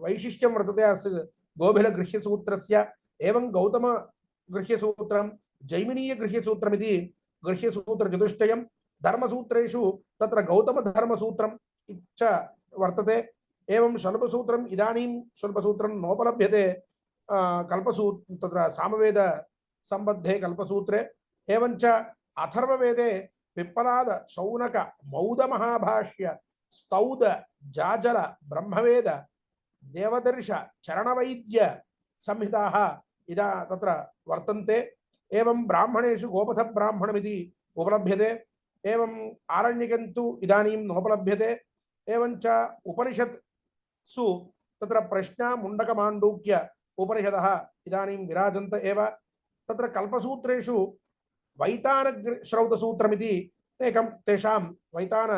वैशिष्ट्यं वर्तते अस्य गोभिलगृह्यसूत्रस्य। एवं गौतमगृह्यसूत्रं, जैमिनीयगृह्यसूत्रमिति गृह्यसूत्रचतुष्टयं। धर्मसूत्रेषु तत्र गौतमधर्मसूत्रं च वर्तते। एवं शुल्बसूत्रम् इदानीं शुल्बसूत्रं नोपलभ्यते तत्र सामवेद सम्बद्धे कल्पसूत्रे। एवञ्च अथर्ववेदे पिप्पलाद शौनक मौद महाभाष्य स्तौद जाजल ब्रह्मवेद देवदर्श चरणवैद्य संहिताः इदा तत्र वर्तन्ते। एवं ब्राह्मणेषु गोपथ ब्राह्मणमिति उपलभ्यते। एवं आरण्यकन्तु इदानीं नोपलभ्यते। एवं च उपनिषत्सु तत्र प्रश्न मुण्डक माण्डूक्य उपनिषदः इदानीं विराजन्त एव। तत्र कल्पसूत्रेषु वैतान श्रौतसूत्रमिति एकं तेषां वैतान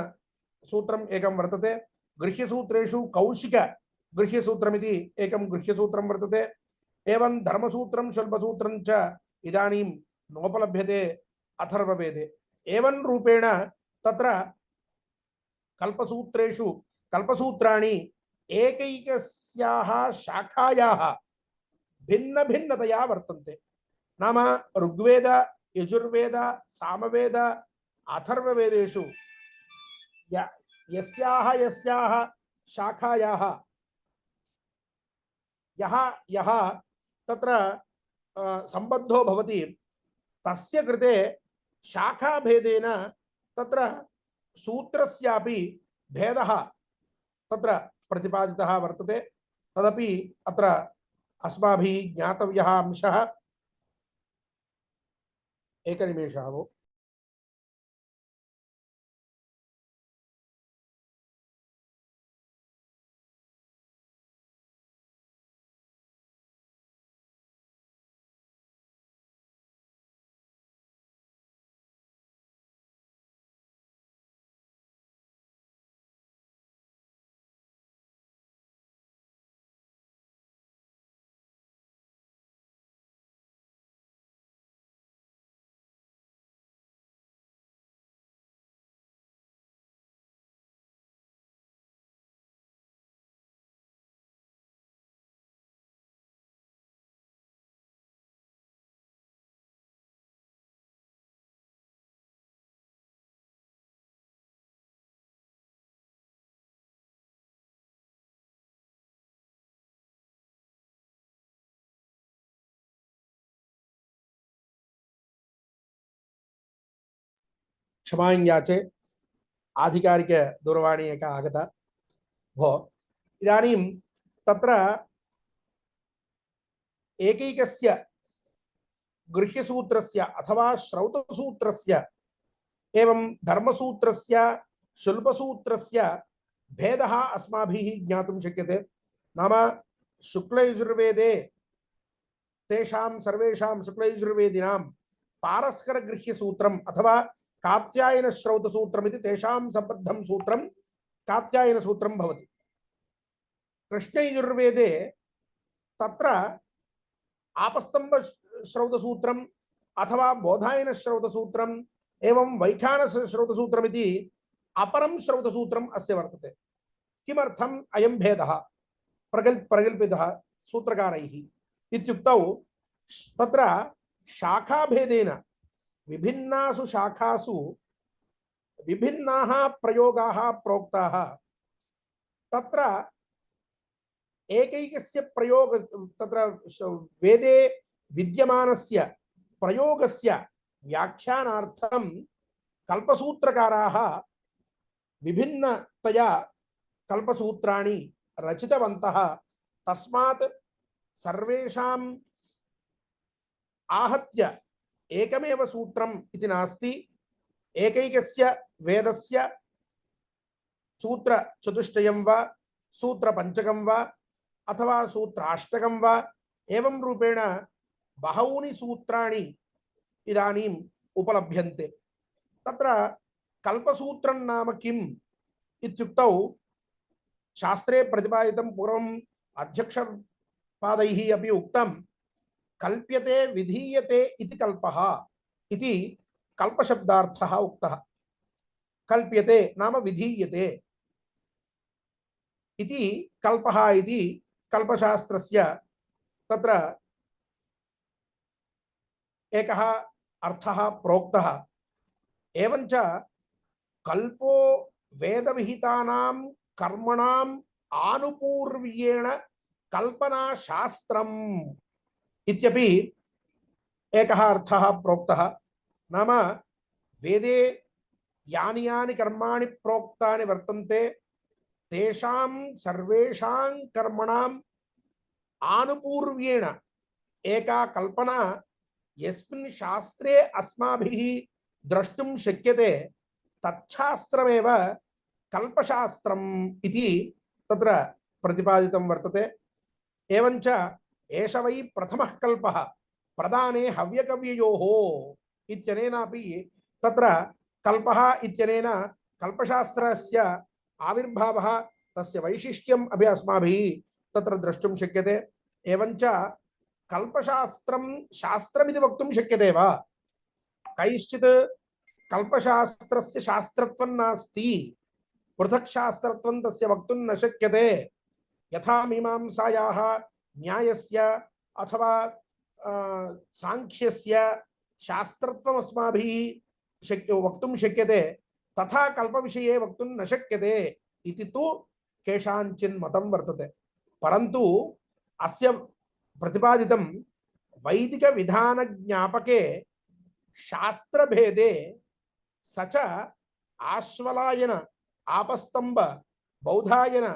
सूत्रम् एकं वर्तते। गृह्यसूत्रेषु कौशिक गृह्यसूत्रमिति एकं गृह्यसूत्रं वर्तते। एवं धर्मसूत्रं शुल्बसूत्रं च इदानीं नोपलभ्यते अथर्ववेदे। एवं रूपेण तत्र कल्पसूत्रेषु कल्पसूत्राणि एकैकस्याः शाखायाः भिन्न भिन्नतया वर्तन्ते। नाम ऋग्वेद यजुर्वेद सामवेद अथर्ववेदेषु यस्याः शाखायाः यः तत्र सम्बद्धो भवति तस्य कृते शाखाभेदेन तत्र सूत्रस्यापि भेदः तत्र प्रतिपादितः वर्तते। तदपि अत्र अस्माभिः ज्ञातव्यः अंशः। एकनिमेषः वो। क्षमायाचे आधिकारिक दूरवाणी एका आगता। भो इदानीं तत्र एकैकस्य गृह्यसूत्रस्य अथवा श्रौतसूत्रस्य एवं धर्मसूत्रस्य शुल्बसूत्रस्य भेदः अस्माभिः ज्ञातुं शक्यते। नाम शुक्लयजुर्वेदे तेषां सर्वेषां शुक्लयजुर्वेदिनां पारस्करगृह्यसूत्रम् अथवा कात्यायन श्रौतसूत्रमिति तेषां सम्बद्धं सूत्रं कात्यायन सूत्रं भवति। कृष्णयजुर्वेदे तत्र आपस्तंभ श्रौतसूत्रम् अथवा बोधायन श्रौतसूत्रम् एवं वैखानस श्रौतसूत्रमिति अपरं श्रौतसूत्रम् अस्य वर्तते। किमर्थम् अयं भेदः प्रगल्पितः सूत्रकारैः इत्युक्तौ तत्र शाखाभेदेन विभिन्नासु शाखासु विभिन्नाः प्रयोगाः प्रोक्ताः। तत्र एकैकस्य प्रयोग तत्र वेदे विद्यमानस्य प्रयोगस्य व्याख्यानार्थं कल्पसूत्रकाराः विभिन्नतया कल्पसूत्राणि रचितवन्तः। तस्मात् सर्वेषाम् आहत्य एकमेव सूत्रम् इति नास्ति। एकैकस्य वेदस्य सूत्रचतुष्टयं वा सूत्रपञ्चकं वा अथवा सूत्राष्टकं वा एवं रूपेण बहूनि सूत्राणि इदानीम् उपलभ्यन्ते। तत्र कल्पसूत्रं नाम किम् इत्युक्तौ शास्त्रे प्रतिपादितं पूर्वम् अध्यक्षपादैः अपि उक्तं कल्प्यते विधीयते इति कल्पः इति कल्पशब्दार्थः उक्तः। कल्प्यते नाम विधीयते इति कल्पः इति कल्पशास्त्रस्य तत्र एकः अर्थः प्रोक्तः। एवञ्च कल्पो वेदविहितानां कर्मणाम् आनुपूर्व्येण कल्पनाशास्त्रम् इत्यपि एकः अर्थः प्रोक्तः। नाम वेदे यानि यानि कर्माणि प्रोक्तानि वर्तन्ते तेषां सर्वेषां कर्मणाम् आनुपूर्व्येण एका कल्पना यस्मिन् शास्त्रे अस्माभिः द्रष्टुं शक्यते तच्छास्त्रमेव कल्पशास्त्रम् इति तत्र प्रतिपादितं वर्तते। एवञ्च एष वै प्रथमः कल्पः प्रदाने हव्यकव्ययोः इत्यनेनापि तत्र कल्पः इत्यनेन कल्पशास्त्रस्य आविर्भावः तस्य वैशिष्ट्यम् अपि अस्माभिः तत्र द्रष्टुं शक्यते। एवञ्च कल्पशास्त्रं शास्त्रमिति वक्तुं शक्यते वा? कैश्चित् कल्पशास्त्रस्य शास्त्रत्वं नास्ति, पृथक् शास्त्रत्वं तस्य वक्तुं न शक्यते। यथा मीमांसायाः न्यायस्य अथवा सांख्यस्य शास्त्रत्वम् अस्माभिः वक्तुं शक्यते, तथा कल्पविषये वक्तुं न शक्यते इति तु केषाञ्चिन् मतं वर्तते। परन्तु अस्य प्रतिपादितं वैदिकविधानज्ञापके शास्त्रभेदे स च आश्वलायन आपस्तंभ बौधायन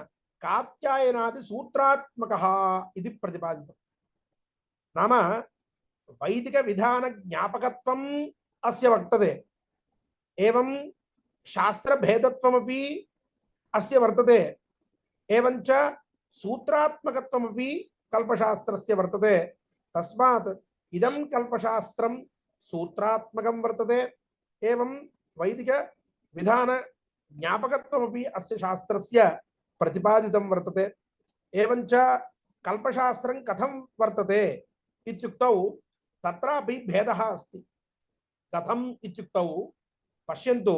कात्यायनादि सूत्रात्मकः इति प्रतिपादितम्। नाम वैदिक विधान ज्ञापकत्वम् अस्य वर्तते, एवं शास्त्र भेदत्वमपि अस्य वर्तते, एवञ्च सूत्रात्मकत्वमपि कल्पशास्त्रस्य वर्तते। तस्मात् इदं कल्पशास्त्रं सूत्रात्मकं वर्तते, एवं वैदिक विधान ज्ञापकत्वमपि अस्य शास्त्रस्य प्रतिपादितं वर्तते। एवञ्च कल्पशास्त्रं कथं वर्तते इत्युक्तौ तत्रापि भेदः अस्ति। कथम् इत्युक्तौ पश्यन्तु,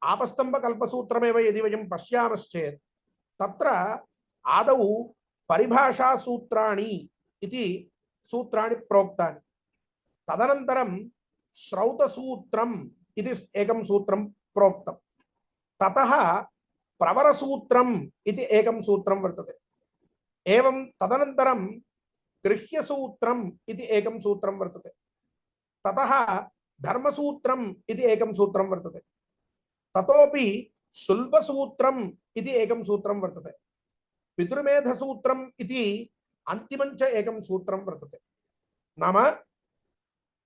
आपस्तम्भकल्पसूत्रमेव यदि वयं पश्यामश्चेत् तत्र आदौ परिभाषासूत्राणि इति सूत्राणि प्रोक्तानि, तदनन्तरं श्रौतसूत्रम् इति एकं सूत्रं प्रोक्तं, ततः प्रवरसूत्रम् इति एकं सूत्रं वर्तते, एवं तदनन्तरं गृह्यसूत्रम् इति एकं सूत्रं वर्तते, ततः धर्मसूत्रम् इति एकं सूत्रं वर्तते, ततोपि शुल्बसूत्रम् इति एकं सूत्रं वर्तते, पितृमेधसूत्रम् इति अन्तिमं च एकं सूत्रं वर्तते। नाम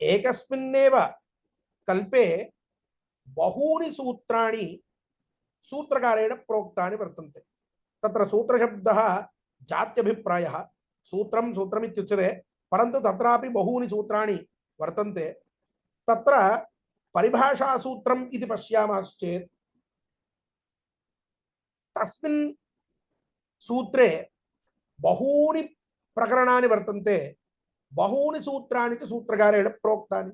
एकस्मिन्नेव कल्पे बहूनि सूत्राणि सूत्रकारेण प्रोक्तानि वर्तन्ते। तत्र सूत्रशब्दः जात्यभिप्रायः, सूत्रं सूत्रमित्युच्यते, परन्तु तत्रापि बहूनि सूत्राणि वर्तन्ते। तत्र परिभाषासूत्रम् इति पश्यामश्चेत् तस्मिन् सूत्रे बहूनि प्रकरणानि वर्तन्ते, बहूनि सूत्राणि च सूत्रकारेण प्रोक्तानि।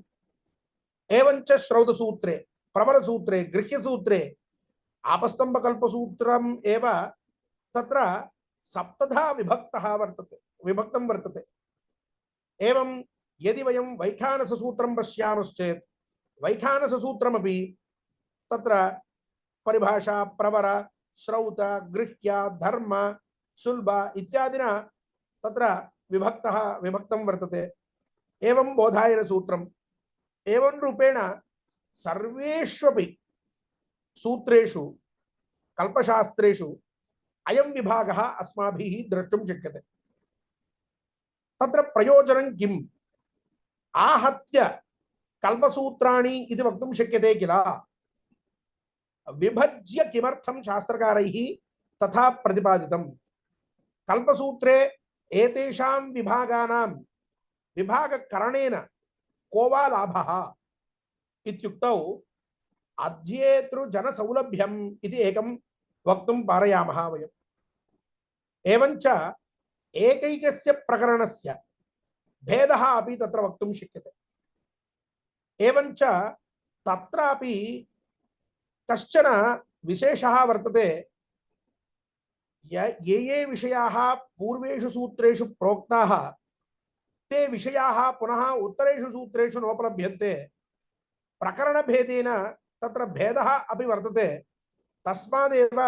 एवञ्च श्रौतसूत्रे, प्रवरसूत्रे, गृह्यसूत्रे, आपस्तम्भकल्पसूत्रम् एव तत्र सप्तधा विभक्तं वर्तते। एवं यदि वयं वैखानससूत्रं पश्यामश्चेत् वैखानससूत्रमपि तत्र परिभाषा, प्रवर, श्रौत, गृह्य, धर्म, शुल्ब इत्यादिना तत्र विभक्तं वर्तते। एवं बोधायनसूत्रम्, एवं रूपेण सर्वेष्वपि सूत्रेषु कल्पशास्त्रेषु अयं विभागः अस्माभिः द्रष्टुं शक्यते। तत्र प्रयोजनं किम्? आहत्य कल्पसूत्राणि इति वक्तुं शक्यते किल? विभज्य किमर्थं शास्त्रकारैः तथा प्रतिपादितं? कल्पसूत्रे एतेषां विभागानां विभागकरणेन को वा लाभः इत्युक्तौ अध्येतृजनसौलभ्यम् इति एकं वक्तुं पारयामः वयम्। एवञ्च एकैकस्य प्रकरणस्य भेदः अपि तत्र वक्तुं शक्यते। एवञ्च तत्रापि कश्चन विशेषः वर्तते। ये विषयाः पूर्वेषु सूत्रेषु प्रोक्ताः ते विषयाः पुनः उत्तरेषु सूत्रेषु नोपलभ्यन्ते। प्रकरणभेदेन तत्र भेदः अपि वर्तते। तस्मादेव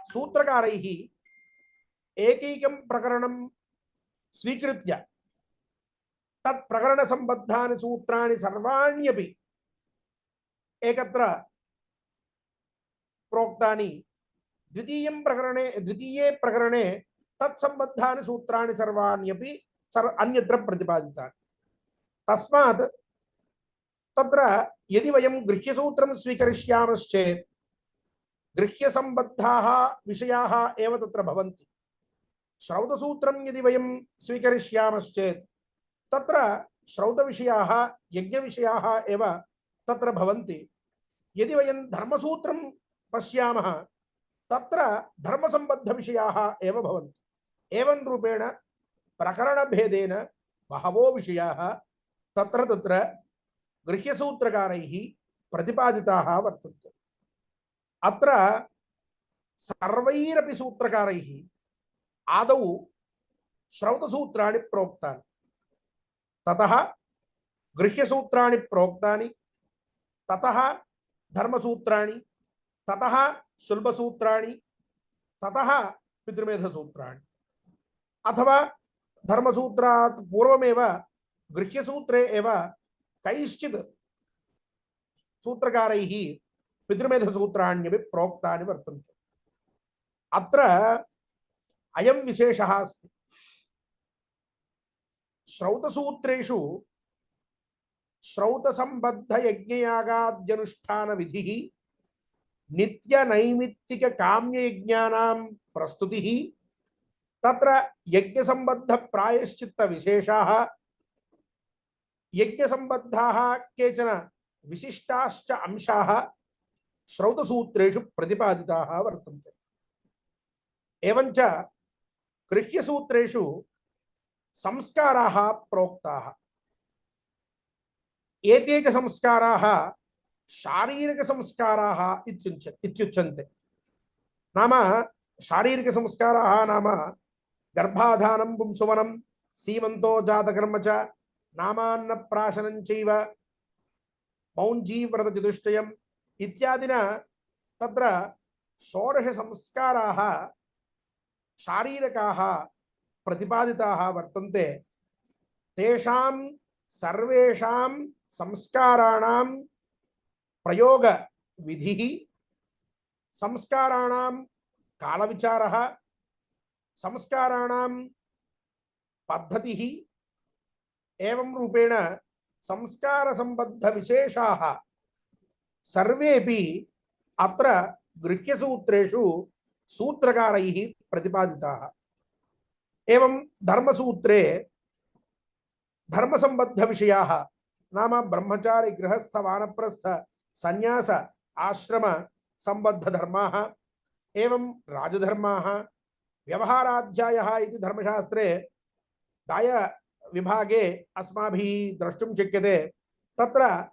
सूत्रकारैः एकैकं प्रकरणं स्वीकृत्य तत् प्रकरणसम्बद्धानि सूत्राणि सर्वाण्यपि एकत्र प्रोक्तानि द्वितीये प्रकरणे तत्सम्बद्धानि सूत्राणि सर्वाण्यपि अन्यत्र प्रतिपादितानि। तस्मात् तत्र यदि वयं गृह्यसूत्रं स्वीकरिष्यामश्चेत् गृह्यसम्बद्धाः विषयाः एव तत्र भवन्ति। श्रौतसूत्रं यदि वयं स्वीकरिष्यामश्चेत् तत्र श्रौतविषयाः यज्ञविषयाः एव तत्र भवन्ति। यदि वयं धर्मसूत्रं पश्यामः तत्र धर्मसम्बद्धविषयाः एव भवन्ति। एवं रूपेण प्रकरणभेदेन बहवो विषयाः तत्र तत्र गृह्यसूत्रकारैः प्रतिपादिताः वर्तन्ते। अत्र सर्वैरपि सूत्रकारैः आदौ श्रौतसूत्राणि प्रोक्तानि, ततः गृह्यसूत्राणि प्रोक्तानि, ततः धर्मसूत्राणि, ततः शुल्बसूत्राणि, ततः पितृमेधसूत्राणि। अथवा धर्मसूत्रात् पूर्वमेव गृह्यसूत्रे एव कैश्चित् सूत्रकारैः पितृमेधसूत्राण्यपि प्रोक्तानि वर्तन्ते। अत्र अयं विशेषः अस्ति। श्रौतसूत्रेषु श्रौतसम्बद्धयज्ञयागाद्यनुष्ठानविधिः नित्यनैमित्तिककाम्ययज्ञानां प्रस्तुतिः, तत्र यज्ञसम्बद्धप्रायश्चित्तविशेषाः, यज्ञसम्बद्धाः केचन विशिष्टाश्च अंशाः श्रौतसूत्रेषु प्रतिपादिताः वर्तन्ते। एवञ्च गृह्यसूत्रेषु संस्काराः प्रोक्ताः। एते च संस्काराः शारीरिकसंस्काराः इत्युच्यन्ते। नाम शारीरिकसंस्काराः नाम गर्भाधानं पुंसवनं सीमन्तो जातकर्म च नामान्नप्राशनं चैव मौञ्जीव्रतचतुष्टयम् इत्यादिना तत्र षोडशसंस्काराः शारीरकाः प्रतिपादिताः वर्तन्ते। तेषां सर्वेषां संस्काराणां प्रयोगविधिः, संस्काराणां कालविचारः, संस्काराणां पद्धतिः, एवं रूपेण संस्कारसम्बद्धविशेषाः सर्वेपि अत्र गृह्यसूत्रेषु सूत्रकारैः प्रतिपादिताः। एवं धर्मसूत्रे धर्मसम्बद्धविषयाः नाम ब्रह्मचारी गृहस्थ वानप्रस्थ संन्यास आश्रम सम्बद्धधर्माः, एवं राजधर्माः, व्यवहाराध्यायः इति धर्मशास्त्रे दाय विभागे अस्माभिः द्रष्टुं शक्यते। तत्र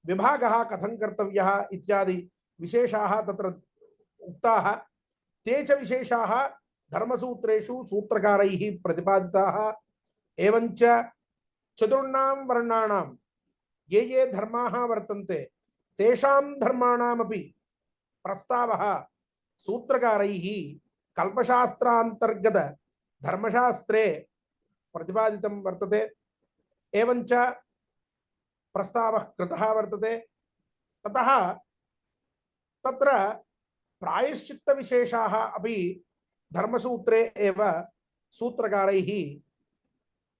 विभागः कथं कर्तव्यः इत्यादि विशेषाः तत्र उक्ताः। ते च विशेषाः धर्मसूत्रेषु सूत्रकारैः प्रतिपादिताः। एवञ्च चतुर्णां वर्णानां ये ये धर्माः वर्तन्ते तेषां धर्माणामपि प्रस्तावः सूत्रकारैः कल्पशास्त्रान्तर्गत धर्मशास्त्रे प्रतिपादितं वर्तते। एवञ्च प्रस्तावः कृतः वर्तते। ततः तत्र प्रायश्चित्तविशेषाः अपि धर्मसूत्रे एव सूत्रकारैः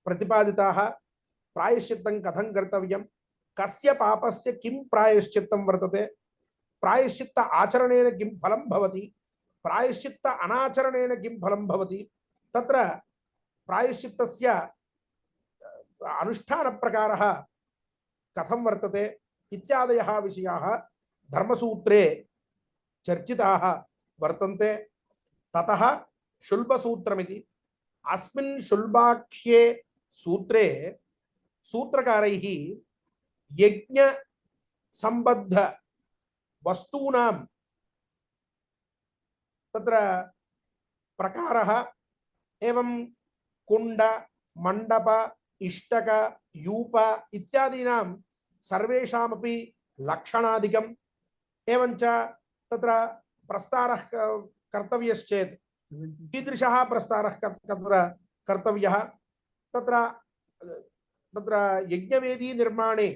प्रतिपादिताः। प्रायश्चित्तं कथं कर्तव्यं, कस्य पापस्य किं प्रायश्चित्तं वर्तते, प्रायश्चित्त आचरणेन किं फलं भवति, प्रायश्चित्त अनाचरणेन किं फलं भवति, तत्र प्रायश्चित्तस्य अनुष्ठानप्रकारः कथं वर्तते इत्यादयः विषयाः धर्मसूत्रे चर्चिताः वर्तन्ते। ततः शुल्बसूत्रमिति, अस्मिन् शुल्बाख्ये सूत्रे सूत्रकारैः यज्ञ संबद्ध वस्तूनां तत्र प्रकारः, एवं कुंड मंडप इष्टक यूप इत्यादीनां सर्वेषामपि लक्षणादिकम्, एवञ्च तत्र प्रस्तारः कर्तव्यश्चेत् कीदृशः प्रस्तारः तत्र कर्तव्यः, तत्र तत्र यज्ञवेदी निर्माणे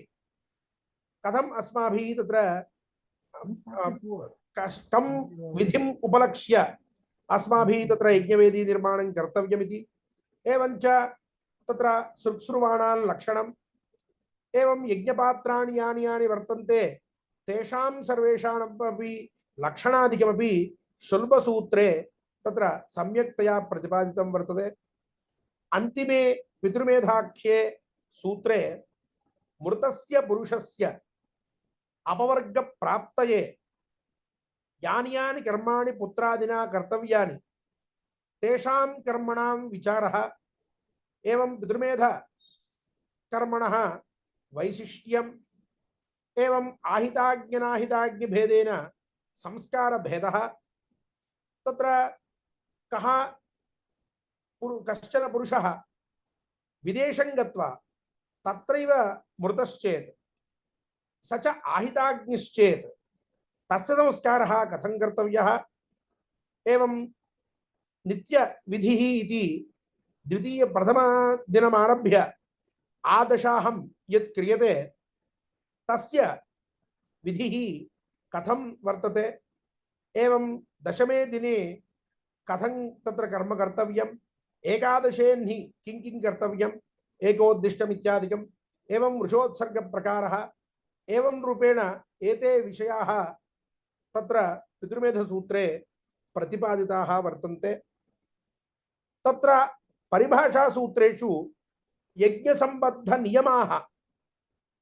कथम् अस्माभिः तत्र कष्टं विधिम् उपलक्ष्य अस्माभिः तत्र यज्ञवेदी निर्माणं कर्तव्यमिति एवञ्च तत्र शुश्रूषाणां लक्षणम् एवं यज्ञपात्राणि यानि यानि वर्तन्ते तेषां सर्वेषामपि लक्षणादिकमपि शुल्बसूत्रे तत्र सम्यक्तया प्रतिपादितं वर्तते। अन्तिमे पितृमेधाख्ये सूत्रे मृतस्य पुरुषस्य अपवर्गप्राप्तये यानि यानि कर्माणि पुत्रादिना कर्तव्यानि तेषां कर्मणां विचारः एवं पितृमेध कर्मणः वैशिष्ट्यम् एवं आहिताज्ञनाहिताज्ञ भेदेन संस्कार भेदः तत्र कः कश्चन पुरुषः विदेशं गत्वा तत्रैव मृतश्चेत् स च आहिताग्निश्चेत् तस्य संस्कारः कथं कर्तव्यः एवं नित्यविधिः इति द्वितीय प्रथमदिनमारभ्य आदशाहं यत् क्रियते तस्य विधिः कथं वर्तते एवं दशमे दिने कथं तत्र कर्म कर्तव्यम् एकादशेन्हि किं किं कर्तव्यम् एकोद्दिष्टम् इत्यादिकम् एवं वृषोत्सर्गप्रकारः एवं रूपेण एते विषयाः तत्र पितृमेधसूत्रे प्रतिपादिताः वर्तन्ते। तत्र परिभाषासूत्रेषु यज्ञसम्बद्धनियमाः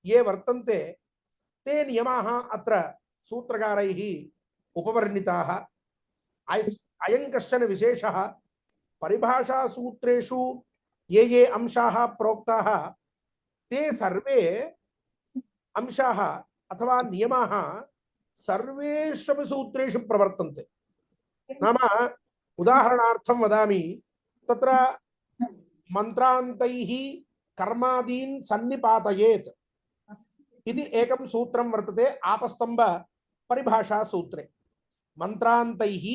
ये वर्तन्ते ते नियमाः अत्र सूत्रकारैः उपवर्णिताः। अयं कश्चन विशेषः परिभाषासूत्रेषु ये ये अंशाः प्रोक्ताः ते सर्वे अंशाः अथवा नियमाः सर्वेषु सूत्रेषु प्रवर्तन्ते। नाम उदाहरणार्थं वदामि तत्र मन्त्रान्तैः कर्मादीन् सन्निपातयेत् इति एकं सूत्रं वर्तते आपस्तम्भ परिभाषा सूत्रे। मन्त्रान्तैः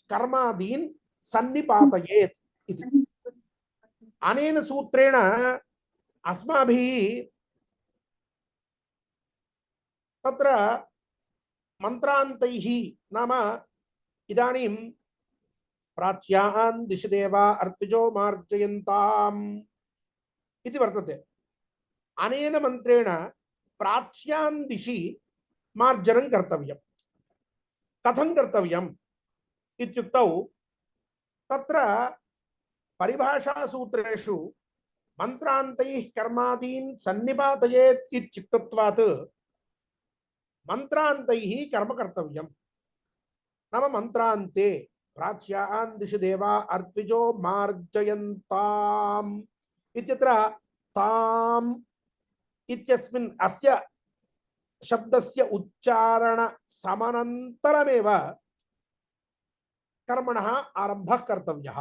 कर्मादीन् सन्निपातयेत् इति अनेन सूत्रेण अस्माभिः तत्र मन्त्रान्तैः नाम इदानीं प्राच्यान् दिशि देवा अर्तिजो मार्जयन्ताम् इति वर्तते। अनेन मन्त्रेण प्राच्यान् दिशि मार्जनं कर्तव्यं। कथं कर्तव्यम् इत्युक्तौ तत्र परिभाषासूत्रेषु मन्त्रान्तैः कर्मादीन् सन्निपातयेत् इत्युक्तत्वात् मन्त्रान्तैः कर्म कर्तव्यं। नाम मन्त्रान्ते प्राच्यान् दिशि देवा अर्तिजो मार्जयन्ताम् इत्यत्र ताम् इत्यस्मिन् अस्य शब्दस्य उच्चारण समनन्तरमेव कर्मणः आरम्भः कर्तव्यः।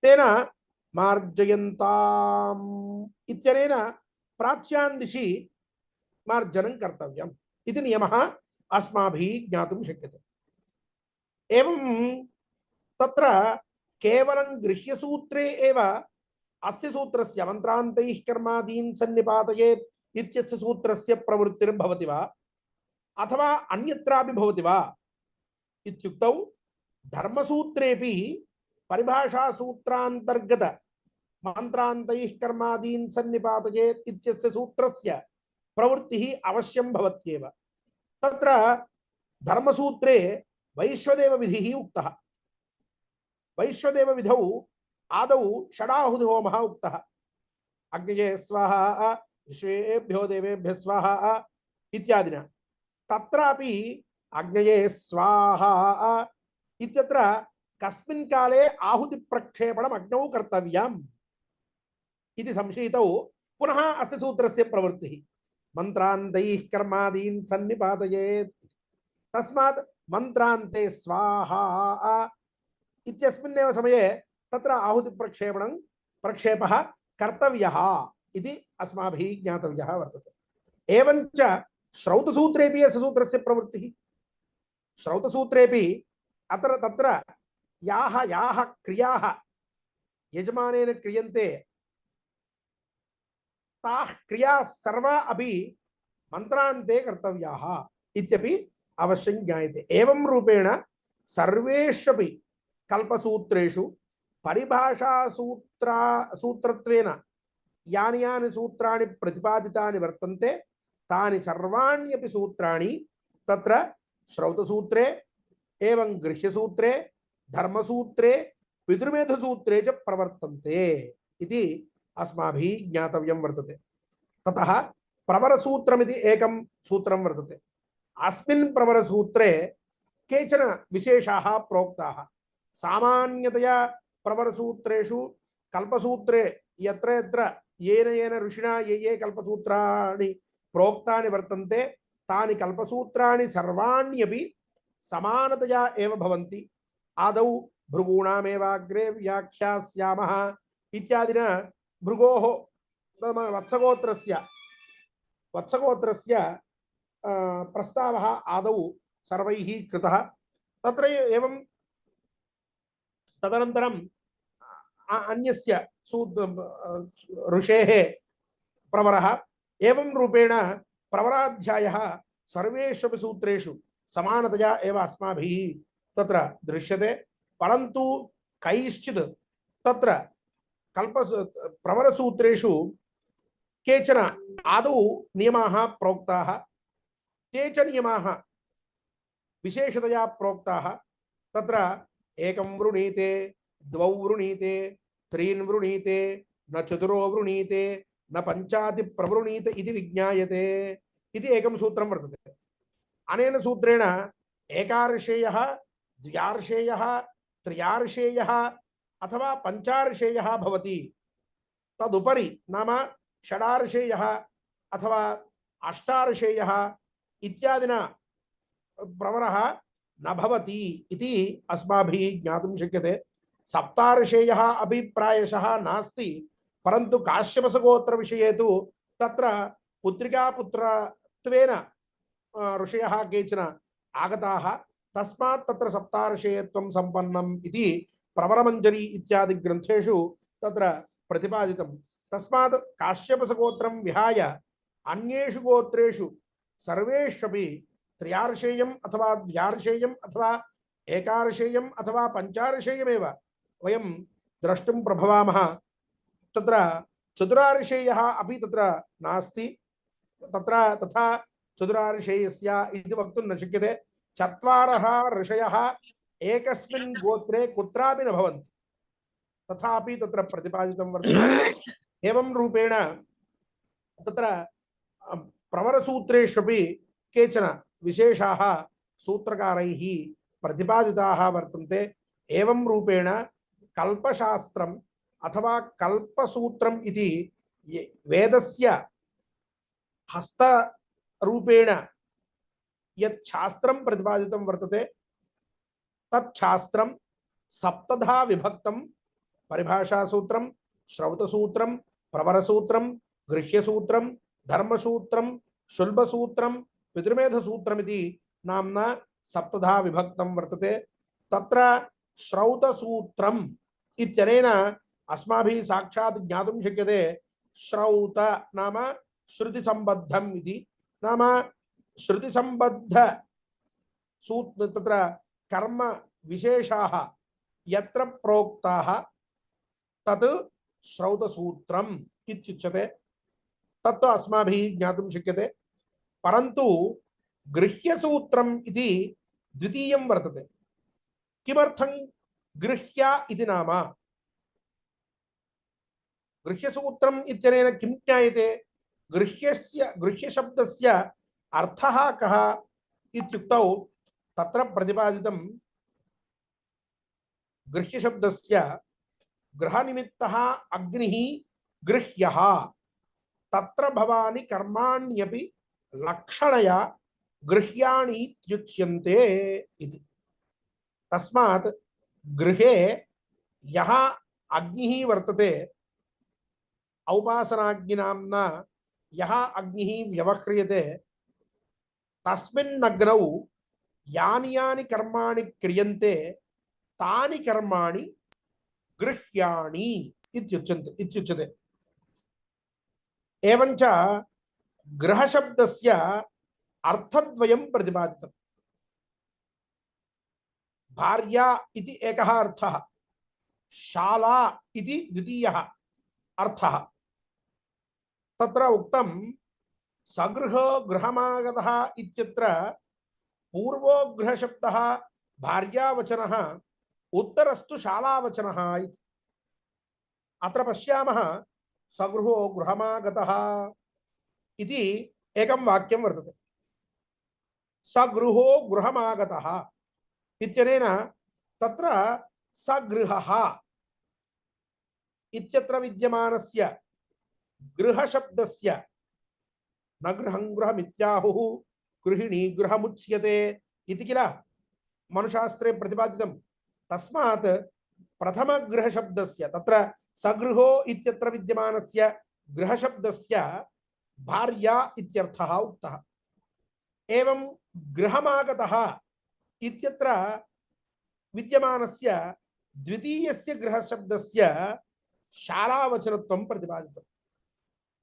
तेन मार्जयन्ताम् इत्यनेन प्राच्यान् दिशि मार्जनं कर्तव्यम् इति नियमः अस्माभिः ज्ञातुं शक्यते। एवं तत्र केवलं गृह्यसूत्रे एव अस्य सूत्रस्य मन्त्रान्तैः कर्मादीन् सन्निपातयेत् इत्यस्य सूत्रस्य प्रवृत्तिर्भवति वा अथवा अन्यत्रापि भवति वा इत्युक्तौ धर्मसूत्रेपि परिभाषासूत्रान्तर्गत मन्त्रान्तैः कर्मादीन् सन्निपातयेत् इत्यस्य सूत्रस्य प्रवृत्तिः अवश्यं भवत्येव। तत्र धर्मसूत्रे वैश्वदेव विधिः उक्तः। वैश्वदेव विधौ आदौ षडाहुतिहोमः उक्तः। अग्नये स्वाहा विश्वेभ्यो देवेभ्यः स्वाहा इत्यादिना तत्रापि अग्नये स्वाहा इत्यत्र कस्मिन् काले आहुतिप्रक्षेपणम् अग्नौ कर्तव्यम् इति संशयितौ पुनः अस्य सूत्रस्य प्रवृत्तिः मन्त्रान्तैः कर्मादीन् सन्निपातयेत्। तस्मात् मन्त्रान्ते स्वाहा इत्यस्मिन्नेव समये तत्र आहुतिप्रक्षेपणं प्रक्षेपः कर्तव्यः इति अस्माभिः ज्ञातव्यः वर्तते। एवञ्च श्रौतसूत्रेपि अस्य सूत्रस्य प्रवृत्तिः। श्रौतसूत्रेपि अत्र तत्र याः याः क्रियाः यजमानेन क्रियन्ते ताः क्रियाः सर्वा अपि मन्त्रान्ते कर्तव्याः इत्यपि अवश्यं ज्ञायते। एवं रूपेण सर्वेष्वपि कल्पसूत्रेषु सूत्रत्वेन यानि यानि सूत्राणि प्रतिपादितानि वर्तन्ते तानि सर्वाण्यपि सूत्राणि तत्र श्रौतसूत्रे एवं गृह्यसूत्रे धर्मसूत्रे पितृमेधसूत्रे च प्रवर्तन्ते इति अस्माभिः ज्ञातव्यं वर्तते। ततः प्रवरसूत्रमिति एकं सूत्रं वर्तते। अस्मिन् प्रवरसूत्रे केचन विशेषाः प्रोक्ताः। सामान्यतया प्रवरसूत्रेषु कल्पसूत्रे यत्र यत्र येन येन ऋषिणा ये कल्पसूत्राणि प्रोक्तानि वर्तन्ते तानि कल्पसूत्राणि सर्वाण्यपि समानतया एव भवन्ति। आदौ भृगूणामेवाग्रे व्याख्यास्यामः इत्यादिना भृगोः वत्सगोत्रस्य प्रस्तावः आदौ सर्वैः कृतः। तत्र एवं तदनन्तरं अन्यस्य ऋषेः प्रवरः एवं रूपेण प्रवराध्यायः सर्वेषु सूत्रेषु समानतया एव अस्माभिः तत्र दृश्यते। परन्तु कैश्चित् तत्र प्रवरसूत्रेषु केचन आदौ नियमाः प्रोक्ताः, ते च नियमाः विशेषतया प्रोक्ताः। तत्र एकं वृणीते, द्वौ वृणीते, त्रीन् वृणीते, न चतुरो वृणीते, न पञ्चाति प्रवृणीते इति विज्ञायते इति एकं सूत्रं वर्तते। अनेन सूत्रेण एकार्षेयः, द्व्यार्षेयः, त्र्यार्षेयः अथवा पञ्चार्षेयः भवति। तदुपरि नाम षडार्षेयः अथवा अष्टार्षेयः इत्यादिना प्रवरः न भवति इति अस्माभिः ज्ञातुं शक्यते। सप्तार्षेयः अपि प्रायशः नास्ति, परन्तु काश्यपसगोत्रविषये तु तत्र पुत्रिकापुत्रत्वेन ऋषयः केचन आगताः, तस्मात् तत्र सप्तार्षेयत्वं सम्पन्नम् इति प्रवरमञ्जरी इत्यादि ग्रन्थेषु तत्र प्रतिपादितं। तस्मात् काश्यपसगोत्रं विहाय अन्येषु गोत्रेषु सर्वेष्वपि त्र्यार्षेयम् अथवा द्व्यार्षेयम् अथवा एकार्षेयम् अथवा पञ्चार्षेयमेव वयं द्रष्टुं प्रभवामः। तत्र चतुरार्षेयः अपि तत्र नास्ति। तत्र तथा चतुरार्षेयस्य इति वक्तुं न शक्यते। चत्वारः ऋषयः एकस्मिन् गोत्रे कुत्रापि न भवन्ति, तथापि तत्र प्रतिपादितं वर्तते। एवं रूपेण तत्र प्रवरसूत्रेष्वपि केचन विशेषाः सूत्रकारैः प्रतिपादिताः वर्तन्ते। एवं रूपेण कल्पशास्त्रम् अथवा कल्पसूत्रम् इति वेदस्य हस्तरूपेण यत् शास्त्रं प्रतिपादितं वर्तते तत् शास्त्रं सप्तधा विभक्तं। परिभाषासूत्रं, श्रौतसूत्रं, प्रवरसूत्रं, गृह्यसूत्रं, धर्मसूत्रं, शुल्बसूत्रं, पितृमेधसूत्रमिति नाम्ना सप्तधा विभक्तं वर्तते। तत्र श्रौतसूत्रम् इत्यनेन अस्माभिः साक्षात् ज्ञातुं शक्यते। श्रौत नाम श्रुतिसम्बद्धम् इति, नाम श्रुतिसम्बद्ध तत्र कर्म विशेषाः यत्र प्रोक्ताः तत् श्रौतसूत्रम् इत्युच्यते। तत् अस्माभिः ज्ञातुं शक्यते। परन्तु गृह्यसूत्रम् इति द्वितीयं वर्तते। किमर्थं गृह्य इति नाम? गृह्यसूत्रम् इत्यनेन किं ज्ञायते? गृह्यशब्दस्य अर्थः कः इत्युक्तौ तत्र प्रतिपादितं गृह्यशब्दस्य गृहनिमित्तः अग्निः गृह्यः, तत्र भवानि कर्माण्यपि लक्षणया गृह्याणि इत्युच्यन्ते इति। तस्मात् गृहे यः अग्निः वर्तते, औपासनाग्निनाम्ना यः अग्निः व्यवह्रियते, तस्मिन् अग्नौ यानि यानि कर्माणि क्रियन्ते तानि कर्माणि गृह्याणि इत्युच्यते। एवञ्च गृहशब्दस्य अर्थद्वयं प्रतिपादितम्। भार्या इति एकः अर्थः, शाला इति द्वितीयः अर्थः। तत्र उक्तं सगृह गृहमागतः इत्यत्र पूर्वो गृहशब्दः भार्यावचनः, उत्तरस्तु शालावचनः इति। अत्र पश्यामः सगृहो गृहमागतः इति एकं वाक्यं वर्तते। सगृहो गृहमागतः इत्यनेन तत्र सगृहः इत्यत्र विद्यमानस्य गृहशब्दस्य न गृहं गृहमित्याहुः गृहिणी गृहमुच्यते इति किल मनुशास्त्रे प्रतिपादितं। तस्मात् प्रथमगृहशब्दस्य तत्र सगृहो इत्यत्र विद्यमानस्य गृहशब्दस्य भार्या इत्यर्थः उक्तः। एवं गृहमागतः इत्यत्र विद्यमानस्य द्वितीयस्य गृहशब्दस्य शालावचनत्वं प्रतिपादितं।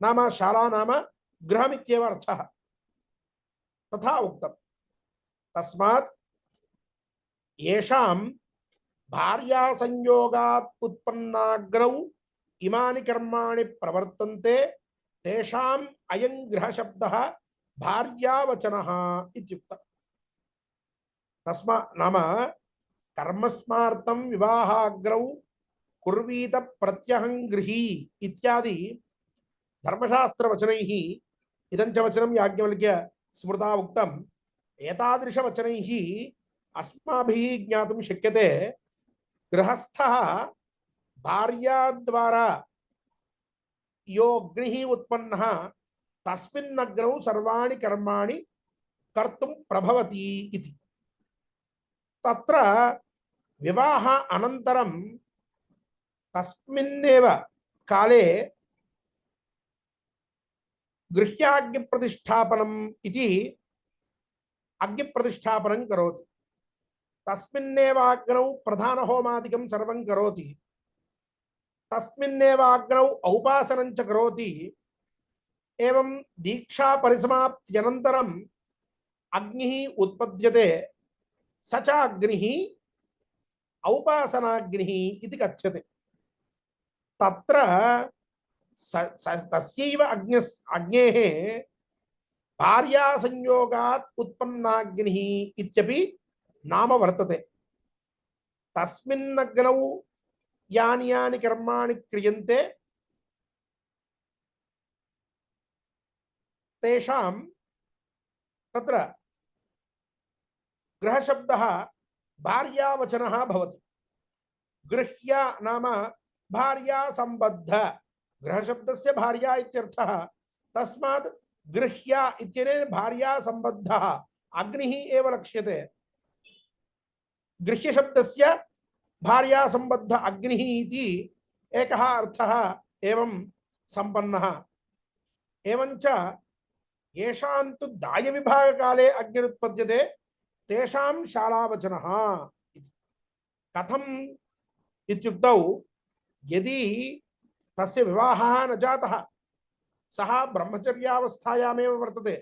नाम शाला नाम गृहमित्येव अर्थः, तथा उक्तं। तस्मात् येषां भार्यासंयोगात् उत्पन्नाग्नौ इमानि कर्माणि प्रवर्तन्ते तेषाम् अयं गृहशब्दः भार्यावचनः इत्युक्तम्। तस्मात् नाम कर्मस्मार्थं विवाहाग्रौ कुर्वीत प्रत्यहं गृही इत्यादि धर्मशास्त्रवचनैः इदं च वचनं याज्ञवल्क्य स्मृता उक्तम्। एतादृशवचनैः अस्माभिः ज्ञातुं शक्यते गृहस्थः भार्याद्वारा यो अग्निः उत्पन्नः तस्मिन् अग्नौ सर्वाणि कर्माणि कर्तुं प्रभवति इति। तत्र विवाह अनन्तरं तस्मिन्नेव काले गृह्याग्निप्रतिष्ठापनम् इति अग्निप्रतिष्ठापनं करोति। तस्मिन्नेव अग्नौ प्रधानहोमादिकं सर्वं करोति। तस्मिन्नेव अग्नौ औपासनं च करोति। एवं दीक्षा परिसमाप्त्यनन्तरम् अग्निः उत्पद्यते, स च अग्निः औपासनाग्निः इति कथ्यते। तत्र तस्यैव अग्नेः भार्यासंयोगात् उत्पन्नाग्निः इत्यपि नाम वर्तते। तस्मिन् अग्नौ यानि यानि कर्माणि क्रियन्ते तेषां तत्र गृहशब्दः भार्यावचनः भवति। गृह्य नाम भार्या संबद्ध, गृहशब्दस्य भार्या इत्यर्थः। तस्मात् गृह्य इत्यनेन भार्या संबद्धः अग्निः एव लक्ष्यते। गृह्यशब्दस्य भार्या संबद्ध अग्निः इति एकः अर्थः एवं सम्पन्नः। एवञ्च येषां तु दायविभागकाले अग्निरुत्पद्यते तेषां शालावचनः। कथम् इत्युक्तौ यदि तस्य विवाहः न जातः, सः ब्रह्मचर्यावस्थायामेव वर्तते,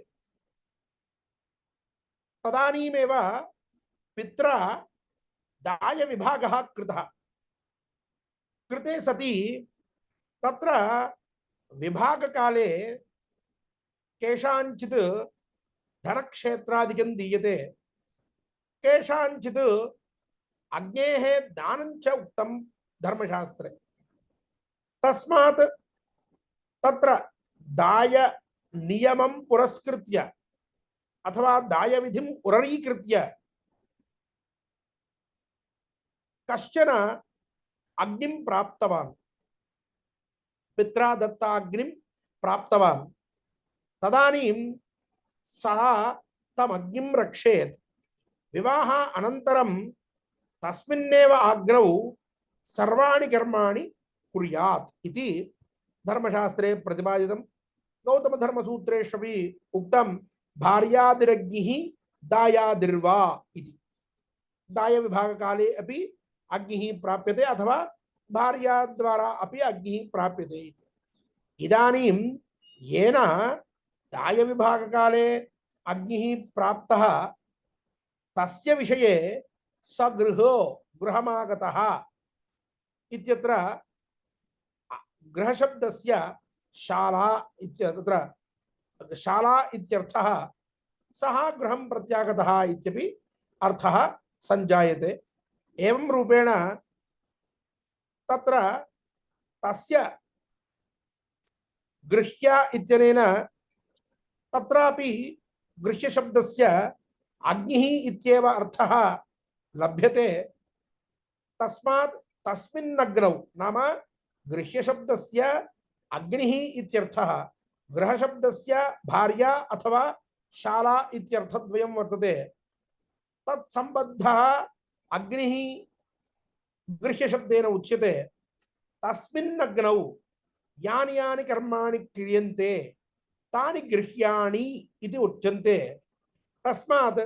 तदानीमेव पित्रा दायविभागः कृतः। कृते सति तत्र विभागकाले केषाञ्चित् धनक्षेत्रादिकं दीयते, केषाञ्चित् अग्नेः दानं च उक्तं धर्मशास्त्रे। तस्मात् तत्र दाय नियमं पुरस्कृत्य अथवा दायविधिं उररीकृत्य कश्चन अग्निं प्राप्तवान्, पित्रा दत्ताग्निं प्राप्तवान्। तदानीं सः तमग्निं रक्षेत्। विवाह अनन्तरं तस्मिन्नेव अग्नौ सर्वाणि कर्माणि कुर्यात् इति धर्मशास्त्रे प्रतिपादितं। गौतमधर्मसूत्रेष्वपि उक्तं भार्यादिरग्निः दायादिर्वा इति। दायविभागकाले अपि अग्निः प्राप्यते अथवा भार्याद्वारा अपि अग्निः प्राप्यते इति। इदानीं येन दायविभागकाले अग्निः प्राप्तः तस्य विषये स गृहमागतः इत्यत्र गृहशब्दस्य शाला इत्यत्र शाला इत्यर्थः सः गृहं प्रत्यागतः इत्यपि अर्थः संजायते। एवं रूपेण तत्र तस्य गृह्य इत्यनेन तत्रापि गृह्यशब्दस्य अग्निः इत्येव अर्थः लभ्यते। तस्मात् तस्मिन्नग्नौ नाम गृह्यशब्दस्य अग्निः इत्यर्थः गृहशब्दस्य भार्या अथवा शाला इत्यर्थद्वयं वर्तते। तत्सम्बद्धः अग्निः गृह्यशब्देन उच्यते। तस्मिन्नग्नौ यानि यानि कर्माणि क्रियन्ते तानि गृह्याणि इति उच्यन्ते। तस्मात्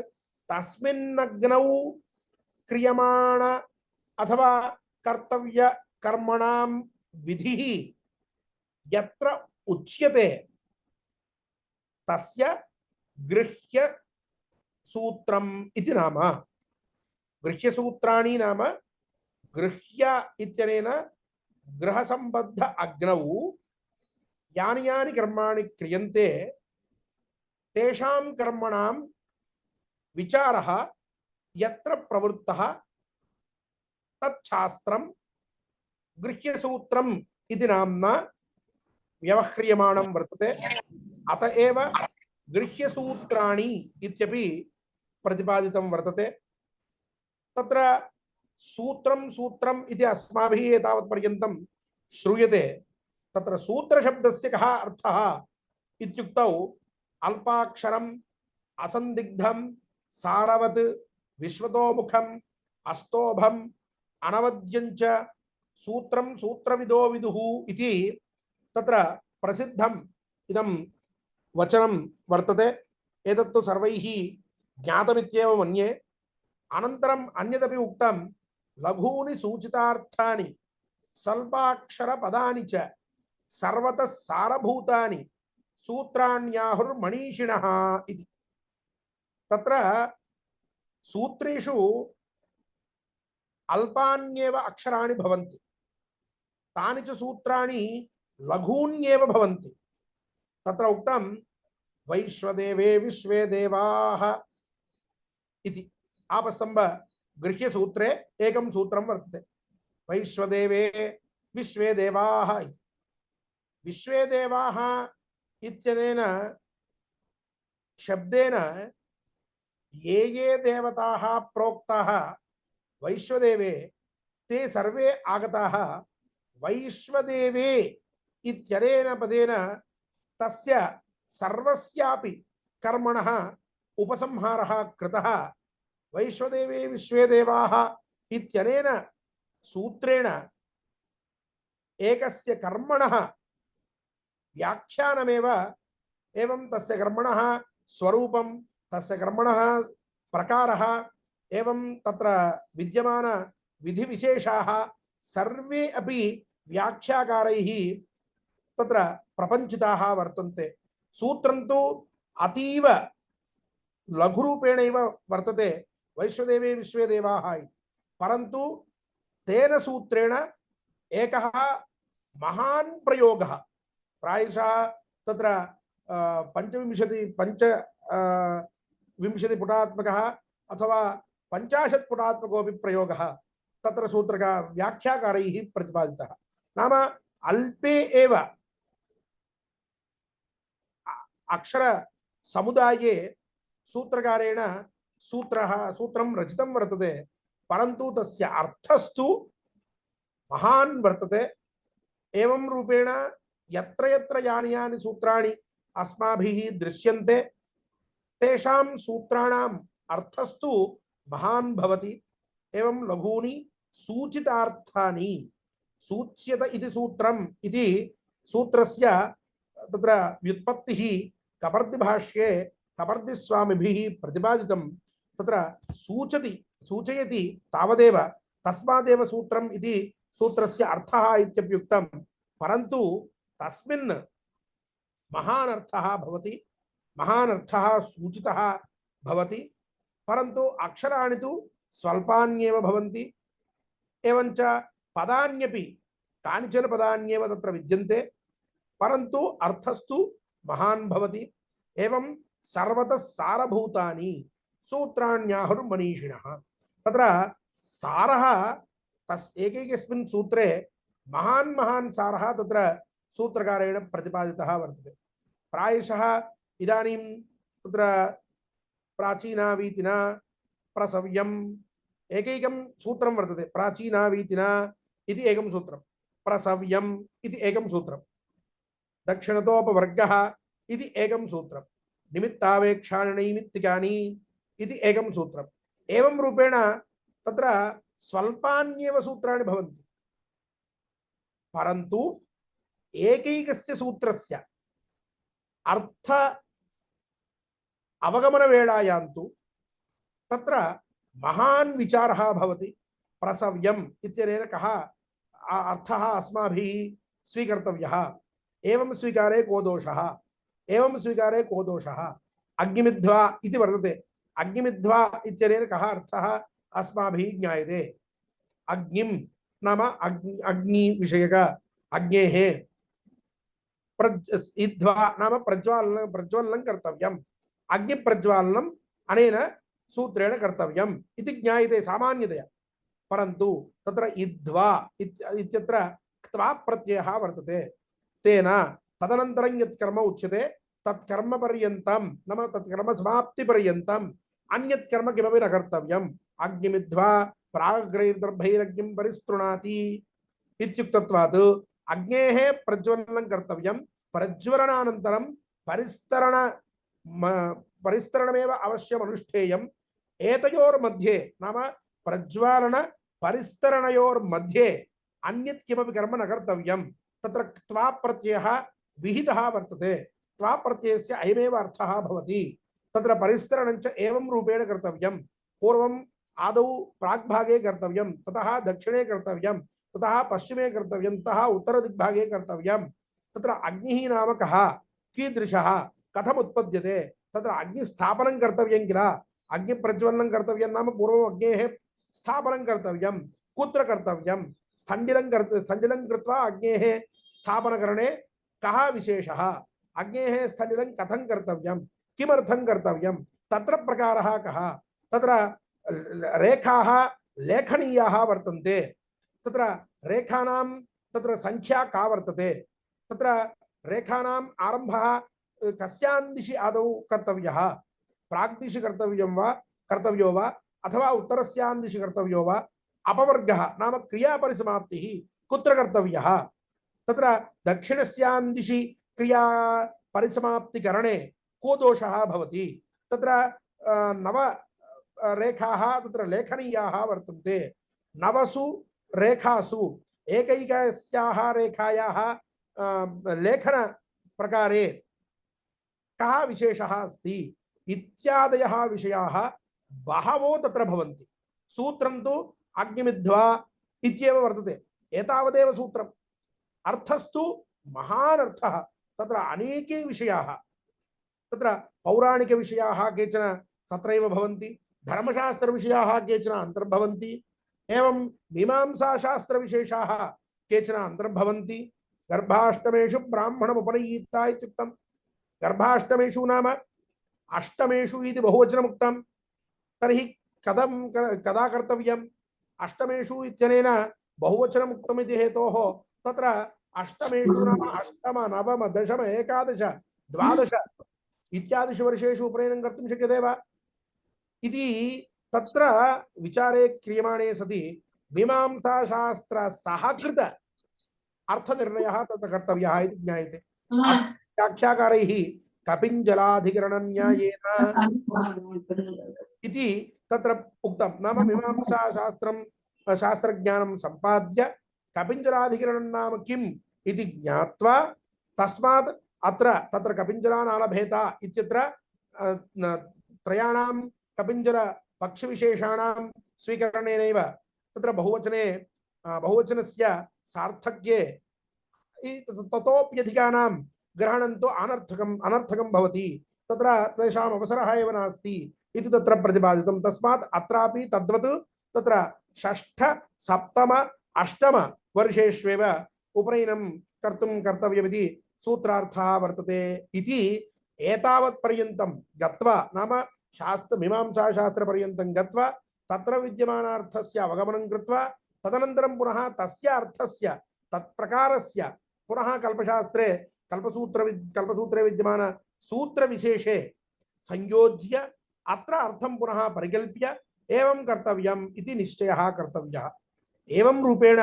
तस्मिन्नग्नौ क्रियमाण अथवा कर्तव्य कर्मणां विधिः यत्र उच्यते तस्य गृह्य सूत्रम् इति नाम। गृह्य सूत्राणि नाम गृह्य इत्यनेन गृहसम्बद्ध अग्नौ यानि यानि कर्माणि क्रियन्ते तेषां कर्मणां विचारः यत्र प्रवृत्तः तच्छास्त्रं गृह्यसूत्रम् इति नाम्ना व्यवह्रियमाणं वर्तते। अतएव गृह्यसूत्राणि इत्यपि प्रतिपादितं वर्तते। तत्र सूत्रं सूत्रम् इति अस्माभिः एतावत्पर्यन्तं श्रूयते। तत्र सूत्रशब्दस्य कः अर्थः इत्युक्तौ अल्पाक्षरम् असन्दिग्धं सारवत् विश्वतोमुखम् अस्तोभम् अनवद्यञ्च सूत्रं सूत्रविदो विदुः इति तत्र प्रसिद्धम् इदं वचनं वर्तते। एतत्तु सर्वैः ज्ञातमित्येव मन्ये। अनन्तरम् अन्यदपि उक्तं लघूनि सूचितार्थानि स्वल्पाक्षरपदानि च सर्वतः सारभूतानि सूत्राण्याहुर्मणीषिणः इति। तत्र सूत्रेषु अल्पान्येव अक्षराणि भवन्ति, तानि च सूत्राणि लघून्येव भवन्ति। तत्र उक्तं वैश्वदेवे विश्वे देवाः इति आपस्तम्भ गृह्यसूत्रे एकं सूत्रं वर्तते। वैश्वदेवे विश्वे देवाः इति। विश्वे देवाः इत्यनेन शब्देन ये ये देवताः प्रोक्ताः वैश्वदेवे ते सर्वे आगताः वैश्वदेवे इत्यनेन पदेन तस्य सर्वस्यापि कर्मणः उपसंहारः कृतः। वैश्वदेवे विश्वे देवाः इत्यनेन सूत्रेण एकस्य कर्मणः व्याख्यानमेव एवं तस्य कर्मणः स्वरूपं तस्य कर्मणः प्रकारः एवं तत्र विद्यमान विधिविशेषाः सर्वे अपि व्याख्याकारैः तत्र प्रपञ्चिताः वर्तन्ते। सूत्रं तु अतीव लघुरूपेणैव वर्तते वैश्वदेवे विश्वे देवाः इति। परन्तु तेन सूत्रेण एकः महान् प्रयोगः प्रायशः तत्र विंशतिपुटात्मकः अथवा 50 पुटात्मकोऽपि प्रयोगः तत्र सूत्रका व्याख्याकारैः प्रतिपादितः। नाम अल्पे एव अक्षर समुदाये सूत्रकारेण सूत्रं रचितं वर्तते। परन्तु तस्य अर्थस्तु महान् वर्तते। एवं रूपेण यत्र यत्र यानि यानि सूत्राणि अस्माभिः दृश्यन्ते तेषां सूत्राणाम् अर्थस्तु महान् भवति। एवं लघूनि सूचितार्थानि सूच्यत इति सूत्रम् इति सूत्रस्य तत्र व्युत्पत्तिः कपर्दिभाष्ये कपर्दिस्वामिभिः प्रतिपादितं। तत्र सूचयति तावदेव तस्मादेव सूत्रम् इति सूत्रस्य अर्थः इत्यप्युक्तं। परन्तु तस्मिन् महान् अर्थः भवति। महान् अर्थः सूचितः भवति, परन्तु अक्षराणि तु स्वल्पान्येव भवन्ति। एवञ्च पदान्यपि कानिचन पदान्येव तत्र विद्यन्ते, परन्तु अर्थस्तु महान् भवति। एवं सर्वतः सारभूतानि सूत्राण्याहुर्मनीषिणः। तत्र सारः एकैकस्मिन् सूत्रे महान् महान् सारः तत्र सूत्रकारेण प्रतिपादितः वर्तते। प्रायशः इदानीं तत्र प्राचीना वीतिना प्रसव्यम् एकैकं सूत्रं वर्तते। प्राचीना वीतिना इति एकं सूत्रं, प्रसव्यम् इति एकं सूत्रं, दक्षिणतोपवर्गः इति एकं सूत्रं, निमित्तावेक्षाणनैमित्तिकानि इति एकं सूत्रम्। एवं रूपेण तत्र स्वल्पान्येव सूत्राणि भवन्ति, परन्तु एकैकस्य सूत्रस्य अर्थ अवगमनवेलायां तु तत्र महान् विचारः भवति। प्रसव्यम् इत्यनेन कः अर्थः अस्माभिः स्वीकर्तव्यः, एवं स्वीकारे को दोषः, एवं स्वीकारे को दोषः। अग्निमिध्वा इति वर्तते, अग्निमिध्वा इत्यनेन कः अर्थः अस्माभिः ज्ञायते। अग्निं नाम अग्निविषयक अग्नेः, इध्वा नाम प्रज्वालनं कर्तव्यम्, अग्निप्रज्वालनम् अनेन सूत्रेण कर्तव्यम् इति ज्ञायते सामान्यतया। परन्तु तत्र इध्वा इत्यत्र क्त्वा प्रत्ययः वर्तते। तेन तदनन्तरं यत् कर्म उच्यते तत् कर्मपर्यन्तं नाम तत् कर्म समाप्तिपर्यन्तम् अन्यत् कर्म किमपि न कर्तव्यम्। अग्निमिध्वा प्राग्रैर्दर्भैरग्निं परिस्तृणाति इत्युक्तत्वात् अग्नेः प्रज्वलनं कर्तव्यं, प्रज्वलनानन्तरं परिस्तरणमेव अवश्यम् अनुष्ठेयम्। एतयोर्मध्ये नाम प्रज्वालन परिस्तरणयोर्मध्ये अन्यत् किमपि कर्म न कर्तव्यम्। तत्र क्त्वा प्रत्ययः विहितः वर्तते। क्त्वा प्रत्ययस्य अयमेव अर्थः भवति। तत्र परिस्तरणं च एवं रूपेण कर्तव्यम्। पूर्वम् आदौ प्राग्भागे कर्तव्यं, ततः दक्षिणे कर्तव्यं, ततः पश्चिमे कर्तव्यं, ततः उत्तरदिग्भागे कर्तव्यं। तत्र अग्निः नाम कः, कीदृशः, कथम् उत्पद्यते, तत्र अग्निस्थापनं कर्तव्यं किल। अग्निप्रज्वलनं कर्तव्यं नाम पूर्वम् अग्नेः स्थापनं कर्तव्यं। कुत्र कर्तव्यं, स्थण्डिलं कृत्वा अग्नेः स्थापनकरणे कः विशेषः, अग्नेः स्थण्डिलं कथं कर्तव्यं, किमर्थं कर्तव्यं, तत्र प्रकारः कः। तत्र रेखाः लेखनीयाः वर्तन्ते, तत्र रेखानां तत्र संख्या का वर्तते, तत्र रेखानाम् आरम्भः कस्यां दिशि आदौ कर्तव्यः, प्राग्दिशि कर्तव्यो वा अथवा उत्तरस्यां दिशि कर्तव्यो वा, अपवर्गः नाम क्रियापरिसमाप्तिः कुत्र कर्तव्यः, तत्र दक्षिणस्यां दिशि क्रियापरिसमाप्तिकरणे को दोषः भवति। तत्र नव रेखाः तत्र लेखनीयाः वर्तन्ते। नवसु रेखासु एकैकस्याः रेखायाः लेखन प्रकारे कः विशेषः अस्ति इत्यादयः विषयाः बहवो तत्र भवन्ति। सूत्रं तु अग्निमिध्वा इत्येव वर्तते, एतावदेव सूत्रम्। अर्थस्तु महान् अर्थः, तत्र अनेके विषयाः, तत्र पौराणिकविषयाः केचन तत्रैव भवन्ति, धर्मशास्त्रविषयाः केचन अन्तर्भवन्ति, एवं मीमांसाशास्त्रविशेषाः केचन अन्तर्भवन्ति। गर्भाष्टमेषु ब्राह्मणमुपनयीता इत्युक्तं। गर्भाष्टमेषु नाम अष्टमेषु इति बहुवचनमुक्तं। तर्हि कदा कर्तव्यम्, अष्टमेषु इत्यनेन बहुवचनमुक्तम् इति हेतोः तत्र अष्टमेषु नाम अष्टम नवम दशम एकादश द्वादश इत्यादिषु वर्षेषु उपनयनं कर्तुं शक्यते वा इति तत्र विचारे क्रियमाणे सति मीमांसाशास्त्र सहकृत अर्थनिर्णयः तत्र कर्तव्यः इति ज्ञायते। व्याख्याकारैः कपिञ्जलाधिकरणन्यायेन इति तत्र उक्तं। नाम मीमांसाशास्त्रं शास्त्रज्ञानं सम्पाद्य कपिञ्जलाधिकरणं नाम किम् इति ज्ञात्वा तस्मात् अत्र तत्र कपिञ्जलानालभेत इत्यत्र त्रयाणां कपिञ्जल पक्षविशेषाणां स्वीकरणेनैव तत्र बहुवचनस्य सार्थक्ये ततोप्यधिकानां ग्रहणं तु अनर्थकं भवति तत्र तेषाम् अवसरः एव नास्ति इति तत्र प्रतिपादितं। तस्मात् अत्रापि तद्वत् तत्र षष्ठ सप्तम अष्टम वर्षेष्वेव उपनयनं कर्तव्यमिति सूत्रार्थः वर्तते इति एतावत् पर्यन्तं गत्वा नाम मीमांसाशास्त्रपर्यन्तं गत्वा तत्र विद्यमानार्थस्य अवगमनं कृत्वा तदनन्तरं पुनः तस्य अर्थस्य तत्प्रकारस्य पुनः कल्पशास्त्रे कल्पसूत्रे विद्यमान सूत्रविशेषे संयोज्य अत्र अर्थं पुनः परिकल्प्य एवं कर्तव्यम् इति निश्चयः कर्तव्यः। एवं रूपेण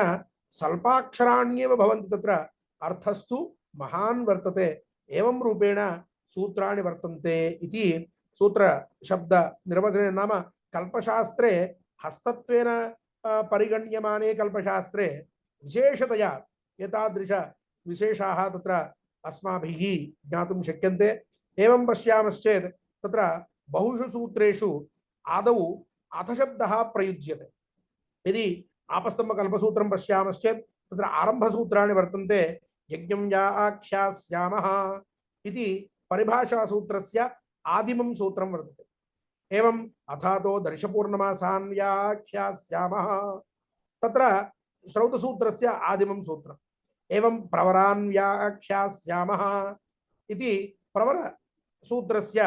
स्वल्पाक्षराण्येव भवन्ति, तत्र अर्थस्तु महान् वर्तते। एवं रूपेण सूत्राणि वर्तन्ते इति सूत्र शब्द निर्वचने नाम कल्पशास्त्रे हस्तत्वेन परिगण्यमाने कल्पशास्त्रे विशेषतया एतादृश विशेषाः तत्र अस्माभिः ज्ञातुं शक्यन्ते। एवं पश्यामश्चेत् तत्र बहुषु सूत्रेषु आदौ अथशब्दः प्रयुज्यते। यदि आपस्तम्भकल्पसूत्रं पश्यामश्चेत् तत्र आरम्भसूत्राणि वर्तन्ते। यज्ञं या आख्यास्यामः इति परिभाषासूत्रस्य आदिमं सूत्रं वर्तते। एवं अथातो दर्शपूर्णमासान् या आख्यास्यामः तत्र श्रौतसूत्रस्य आदिमं सूत्रम्। एवं प्रवरान् या आख्यास्यामः इति प्रवरसूत्रस्य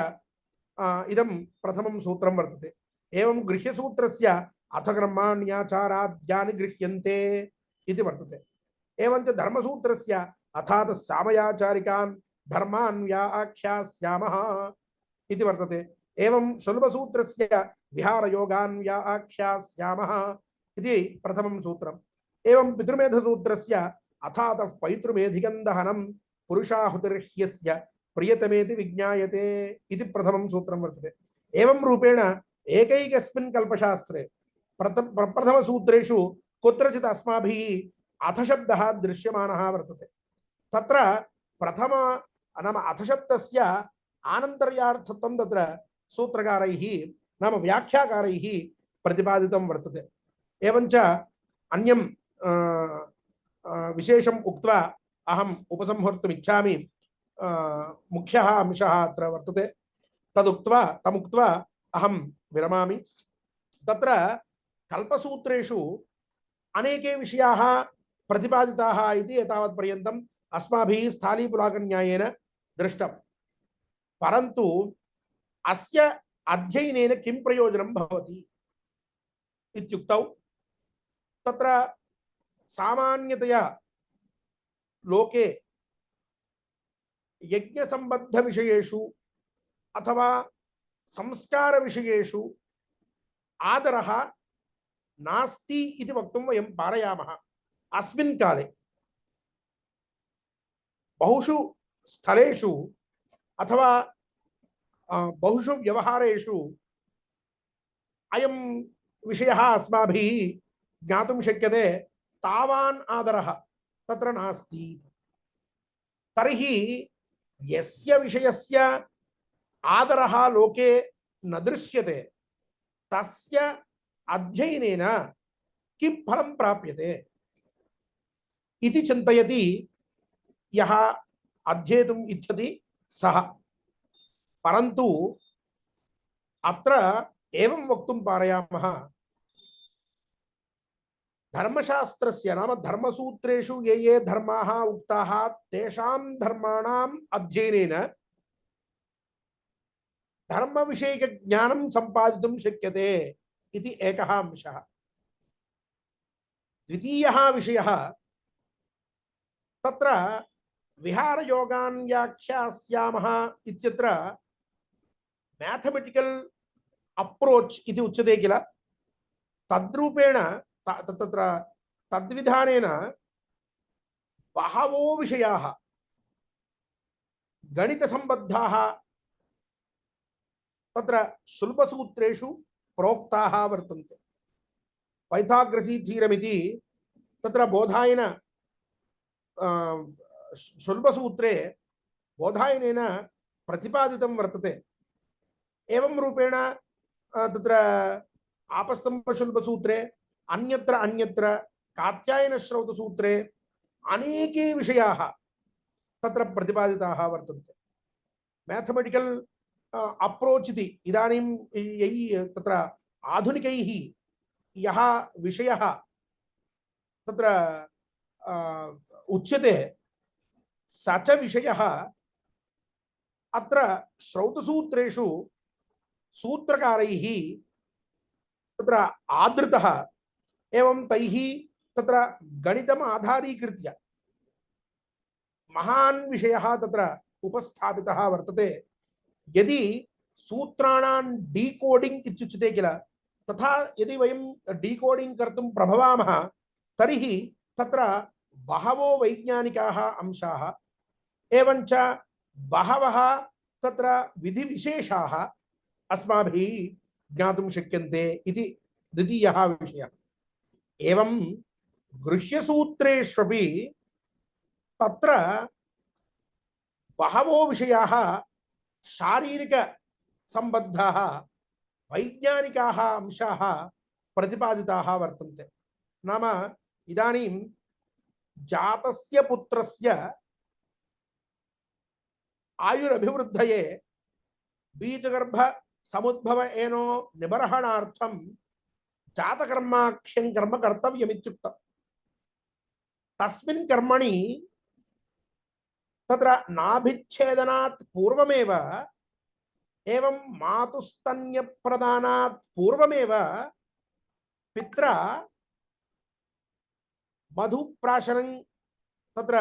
इदं प्रथमं सूत्रं वर्तते। एवं गृह्यसूत्रस्य अथ कर्माण्याचाराद्यानि गृह्यन्ते इति वर्तते। एवञ्च धर्मसूत्रस्य अथात सामयाचारिकान् धर्मान् या आख्यास्यामः इति वर्तते। एवं सुलभसूत्रस्य विहारयोगान् या आख्यास्यामः इति प्रथमं सूत्रम्। एवं पितृमेधसूत्रस्य अथातः पैतृमेधिकं दहनं पुरुषाहुतिर्ह्यस्य प्रियतमेति विज्ञायते इति प्रथमं सूत्रं वर्तते। एवं रूपेण एकैकस्मिन् कल्पशास्त्रे प्रथमसूत्रेषु कुत्रचित् अस्माभिः अथशब्दः दृश्यमानः वर्तते। तत्र प्रथम नाम अथशब्दस्य आनन्तर्यार्थत्वं तत्र सूत्रकारैः नाम व्याख्याकारैः प्रतिपादितं वर्तते। एवञ्च अन्यं विशेषम् उक्त्वा अहम् उपसंहर्तुम् इच्छामि। मुख्यः अंशः अत्र वर्तते, तमुक्त्वा अहं विरमामि। तत्र कल्पसूत्रेषु अनेके विषयाः प्रतिपादिताः इति एतावत्पर्यन्तम् अस्माभिः स्थालीपुलाकन्यायेन दृष्टम्। परन्तु अस्य अध्ययनेन किं प्रयोजनं भवति इत्युक्तौ तत्र सामान्यतया लोके यज्ञसम्बद्धविषयेषु अथवा संस्कारविषयेषु आदरः नास्ति इति वक्तुं वयं पारयामः। अस्मिन् काले बहुषु स्थलेषु अथवा बहुषु व्यवहारेषु अयं विषयः अस्माभिः ज्ञातुं शक्यते। तावान् आदरः तत्र नास्ति। तर्हि यस्य विषयस्य आदरः लोके न दृश्यते तस्य अध्ययनेन किं फलं प्राप्यते इति चिन्तयति यः अध्येतुम् इच्छति सः। परन्तु अत्र एवं वक्तुं पारयामः, धर्मशास्त्रस्य नाम धर्मसूत्रेषु ये ये धर्माः उक्ताः तेषां धर्माणाम् अध्ययनेन धर्मविषयकज्ञानं सम्पादितुं शक्यते इति एकः अंशः। द्वितीयः विषयः तत्र विहारयोगान् व्याख्यास्यामः इत्यत्र मैथमेटिकल अप्रोच इति उच्यते किल, तद्रूपेण तत्र तद्विधानेन बहवो विषयाः गणितसम्बद्धाः तत्र सुलभसूत्रेषु प्रोक्ताः वर्तन्ते। पैथाग्रसी थीरमिति तत्र बोधायन सुलभसूत्रे बोधायनेन प्रतिपादितं वर्तते। एवं रूपेण तत्र आपस्तम्भशुल्बसूत्रे अन्यत्र अन्यत्र कात्यायनश्रौतसूत्रे अनेके विषयाः तत्र प्रतिपादिताः वर्तन्ते। मैथमेटिकल अप्रोच् इति इदानीं तत्र आधुनिकैः यः विषयः तत्र उच्यते स च विषयः अत्र श्रौतसूत्रेषु सूत्रकारैः तत्र आदृतः एवं तैः तत्र गणितम् आधारीकृत्य महान् विषयः तत्र उपस्थापितः वर्तते। यदि सूत्राणां डीकोडिंग इत्युच्यते किल, तथा यदि वयं डीकोडिंग कर्तुं प्रभवामः तर्हि तत्र बहवो वैज्ञानिकाः अंशाः एवं च बहवः तत्र विधिविशेषाः अस्माभिः ज्ञातुं शक्यन्ते इति द्वितीयः विषयः। एवं गृह्यसूत्रेष्वपि तत्र बहवो विषयाः शारीरिक संबद्धाः वैज्ञानिकाः अंशाः प्रतिपादिताः वर्तन्ते। नाम इदानीं जातस्य पुत्रस्य आयुरभिवृद्धये बीजगर्भ समुद्भव एनो निबर्हणार्थं जातकर्माख्यं कर्म कर्तव्यमित्युक्तम्। तस्मिन् कर्मणि तत्र नाभिच्छेदनात् पूर्वमेव एवं मातुस्तन्यप्रदानात् पूर्वमेव पित्रा मधुप्राशनं तत्र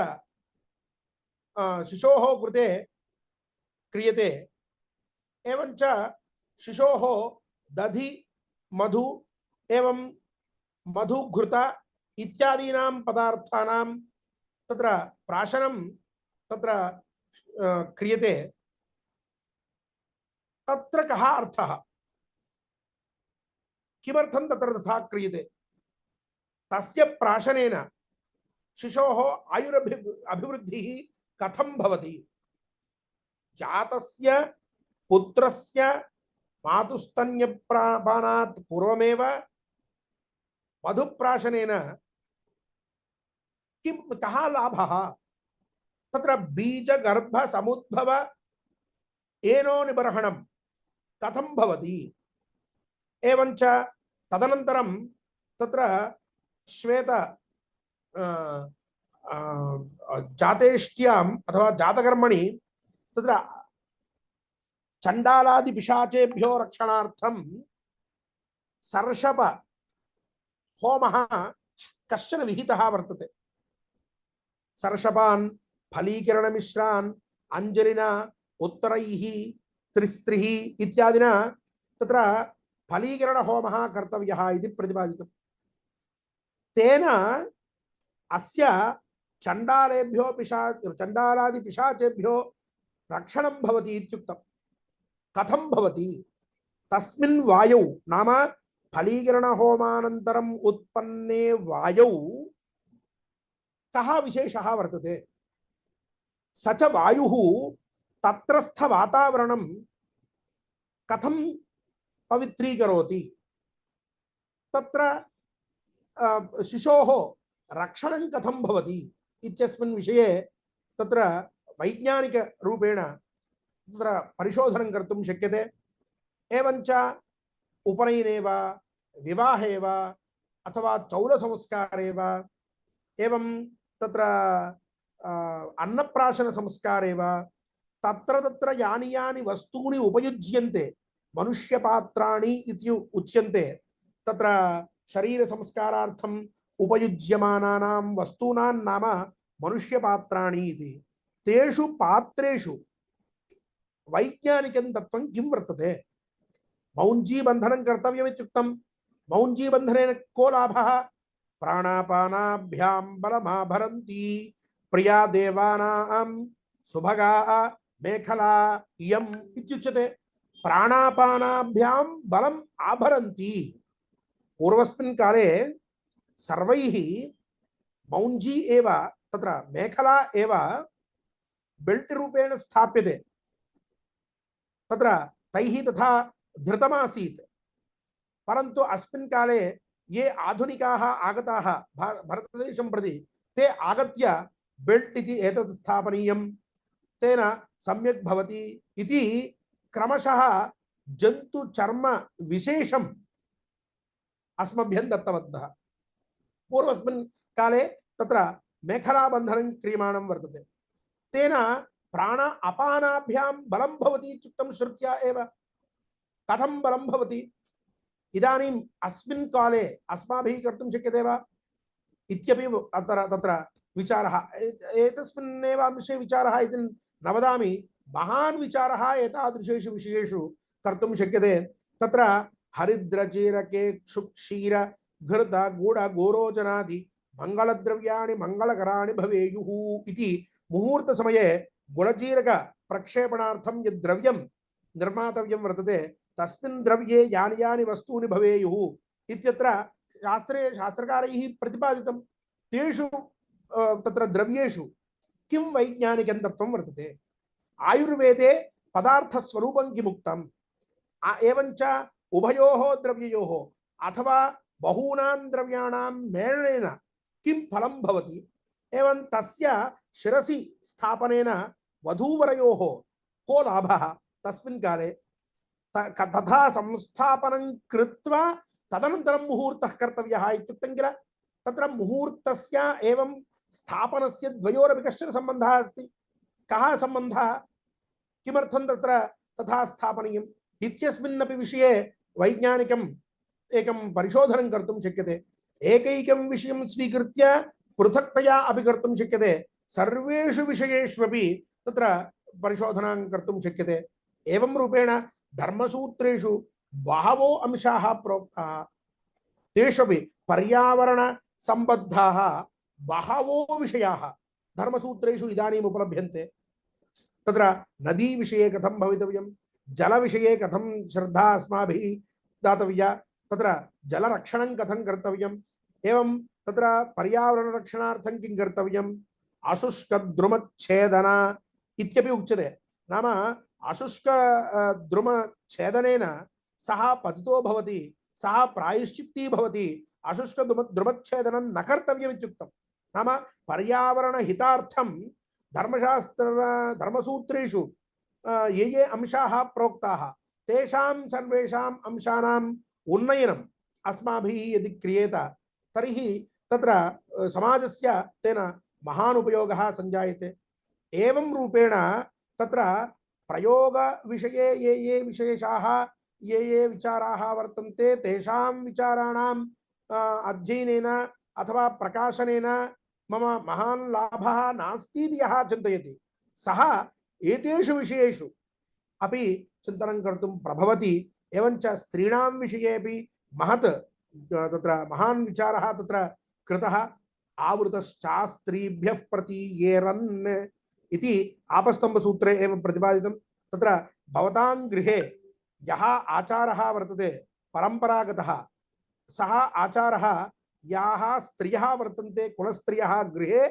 शिशोः कृते क्रियते। एवं च शिशोः दधि मधु एवं मधुघृत इत्यादीनां पदार्थानां तत्र प्राशनं तत्र क्रियते। तत्र कः अर्थः, किमर्थं तत्र तथा क्रियते? तस्य प्राशनेन शिशोः आयुरभिवृद्धिः कथं भवति? जातस्य पुत्रस्य मातुस्तन्यपानात् पूर्वमेव मधुप्राशनेन किं कः लाभः? तत्र बीजगर्भ समुद्भव एनो निबर्हणं कथं भवति? एवं च तदनन्तरं तत्र श्वेत जातेष्ट्याम् अथवा जातकर्मणि तत्र चंडालादि पिशाचेभ्यो रक्षणार्थं सर्षप होमः कश्चन विहितः वर्तते। सर्षपान् फलीकिरणमिश्रान् अंजलिना उत्तरैः त्रिस्त्रिः इत्यादिना तत्र फलीकिरण होमः कर्तव्यः इति प्रतिपादितम्। तेन अस्य चंडालेभ्यो चंडालादि पिशाचेभ्यो रक्षणं भवति इत्युक्तम्। कथं भवति? तस्मिन् वायौ नाम फलीकरण होमानन्तरम् उत्पन्ने वायौ कः विशेषः वर्तते? स च वायुः तत्रस्थ वातावरणं कथं पवित्रीकरोति? तत्र शिशोः रक्षणं कथं भवति इत्यस्मिन् विषये तत्र वैज्ञानिक रूपेण तत्र परिशोधनं कर्तुं शक्यते। एवं च उपनयने वा विवाहे वा अथवा चौलसंस्कारे वा एवं तत्र अन्नप्राशन संस्कारे वा तत्र तत्र यानि यानि वस्तूनि उपयुज्यन्ते मनुष्यपात्राणि इति उच्यन्ते। तत्र शरीर संस्कारार्थम् उपयुज्यमानानां वस्तूनां नाम मनुष्यपात्राणि इति। तेषु पात्रेषु वैज्ञानिकं तत्त्वं किं वर्तते? मौञ्जीबन्धनं कर्तव्यमित्युक्तं। मौञ्जीबन्धनेन को लाभः? प्राणापानाभ्यां बलमाभरन्ति प्रिया देवानां सुभगा मेखला इयम् इत्युच्यते। प्राणापानाभ्यां बलम् आभरन्ति। पूर्वस्मिन् काले सर्वैः मौञ्जी एव तत्र मेखला एव बेल्ट रूपेण स्थाप्यते। तत्र तैः तथा धृतमासीत्। परन्तु अस्मिन् काले ये आधुनिकाः आगताः भारतदेशं प्रति ते आगत्य बेल्ट इति एतत् स्थापनीयं तेन सम्यक् भवति इति क्रमशः जंतु चर्म विशेषम अस्मभ्यं दत्तवन्तः। पूर्वस्मिन् काले तत्र मेखलाबन्धनं क्रियमाणं वर्तते, तेन प्राण अपानाभ्यां बलं भवति इत्युक्तं श्रुत्या एव। कथं बलं भवति इदानीम् अस्मिन् काले अस्माभिः कर्तुं शक्यते वा इत्यपि तत्र विचारः। एतस्मिन्नेव अंशे विचारः इति न वदामि, महान् विचारः एतादृशेषु विषयेषु कर्तुं शक्यते। तत्र हरिद्रचीरके क्षुक्षीर घृत गूढ गोरोचनादि मंगलद्रव्याणि मंगलकराणि भवेयुः इति मुहूर्त समये गुणचीरक प्रक्षेपणार्थं यद् द्रव्यं निर्मातव्यं वर्तते तस्मिन् द्रव्ये यानि यानि वस्तूनि भवेयुः इत्यत्र शास्त्रकारैः प्रतिपादितं। तेषु तत्र द्रव्येषु किं वैज्ञानिकं तत्त्वं वर्तते, आयुर्वेदे पदार्थस्वरूपं किमुक्तम्, एवञ्च उभयोः द्रव्ययोः अथवा बहूनां द्रव्याणां मेलनेन किं फलं भवति, एवं तस्य शिरसि स्थापनेन वधूवरयोः को लाभः तस्मिन् काले, तथा संस्थापनं कृत्वा तदनन्तरं मुहूर्तः कर्तव्यः इत्युक्तं किल। तत्र मुहूर्तस्य एवं स्थापनस्य द्वयोरपि कश्चन सम्बन्धः अस्ति। कः सम्बन्धः, किमर्थं तत्र तथा स्थापनीयम् इत्यस्मिन्नपि विषये वैज्ञानिकम् एकं परिशोधनं कर्तुं शक्यते। एकैकं विषयं स्वीकृत्य पृथक्तया अपि कर्तुं शक्यते। सर्वेषु विषयेष्वपि तत्र परिशोधनं कर्तुं शक्यते। एवं रूपेण धर्मसूत्रेषु बहवो अंशाः प्रोक्ताः, तेष्वपि पर्यावरण सम्बद्धाः बहवो विषयाः धर्मसूत्रेषु इदानीम् उपलभ्यन्ते। तत्र नदी विषये कथं भवितव्यं, जल विषये कथं श्रद्धा अस्माभिः दातव्या, तत्र जलरक्षणं कथं कर्तव्यम्, एवं तत्र पर्यावरणरक्षणार्थं किं कर्तव्यम्, अशुष्कद्रुमच्छेदन इत्यपि उच्यते। नाम अशुष्क द्रुमच्छेदनेन सः पतितो भवति, सः प्रायश्चित्ती भवति, अशुष्कद्रुमच्छेदनं न कर्तव्यम् इत्युक्तं। नाम पर्यावरणहितार्थं धर्मसूत्रेषु ये ये अंशाः प्रोक्ताः तेषां सर्वेषाम् अंशानाम् उन्नयनम् अस्माभिः यदि क्रियेत तर्हि तत्र समाजस्य तेन महान् उपयोगः सञ्जायते। एवं रूपेण तत्र प्रयोगविषये ये ये विशेषाः ये ये विचाराः वर्तन्ते तेषां विचाराणाम् अध्ययनेन अथवा प्रकाशनेन मम महान् लाभः नास्ति इति यः चिन्तयति सः एतेषु विषयेषु अपि चिन्तनं कर्तुं प्रभवति। एवञ्च स्त्रीणां विषयेपि महत् तत्र महान् विचारः तत्र कृतः। आवृतश्चास्त्रीभ्यः प्रतीयेरन् इति आपस्तम्भसूत्रे एव प्रतिपादितं। तत्र भवतां गृहे यः आचारः वर्तते परम्परागतः, सः आचारः याः स्त्रियः वर्तन्ते कुलस्त्रियः गृहे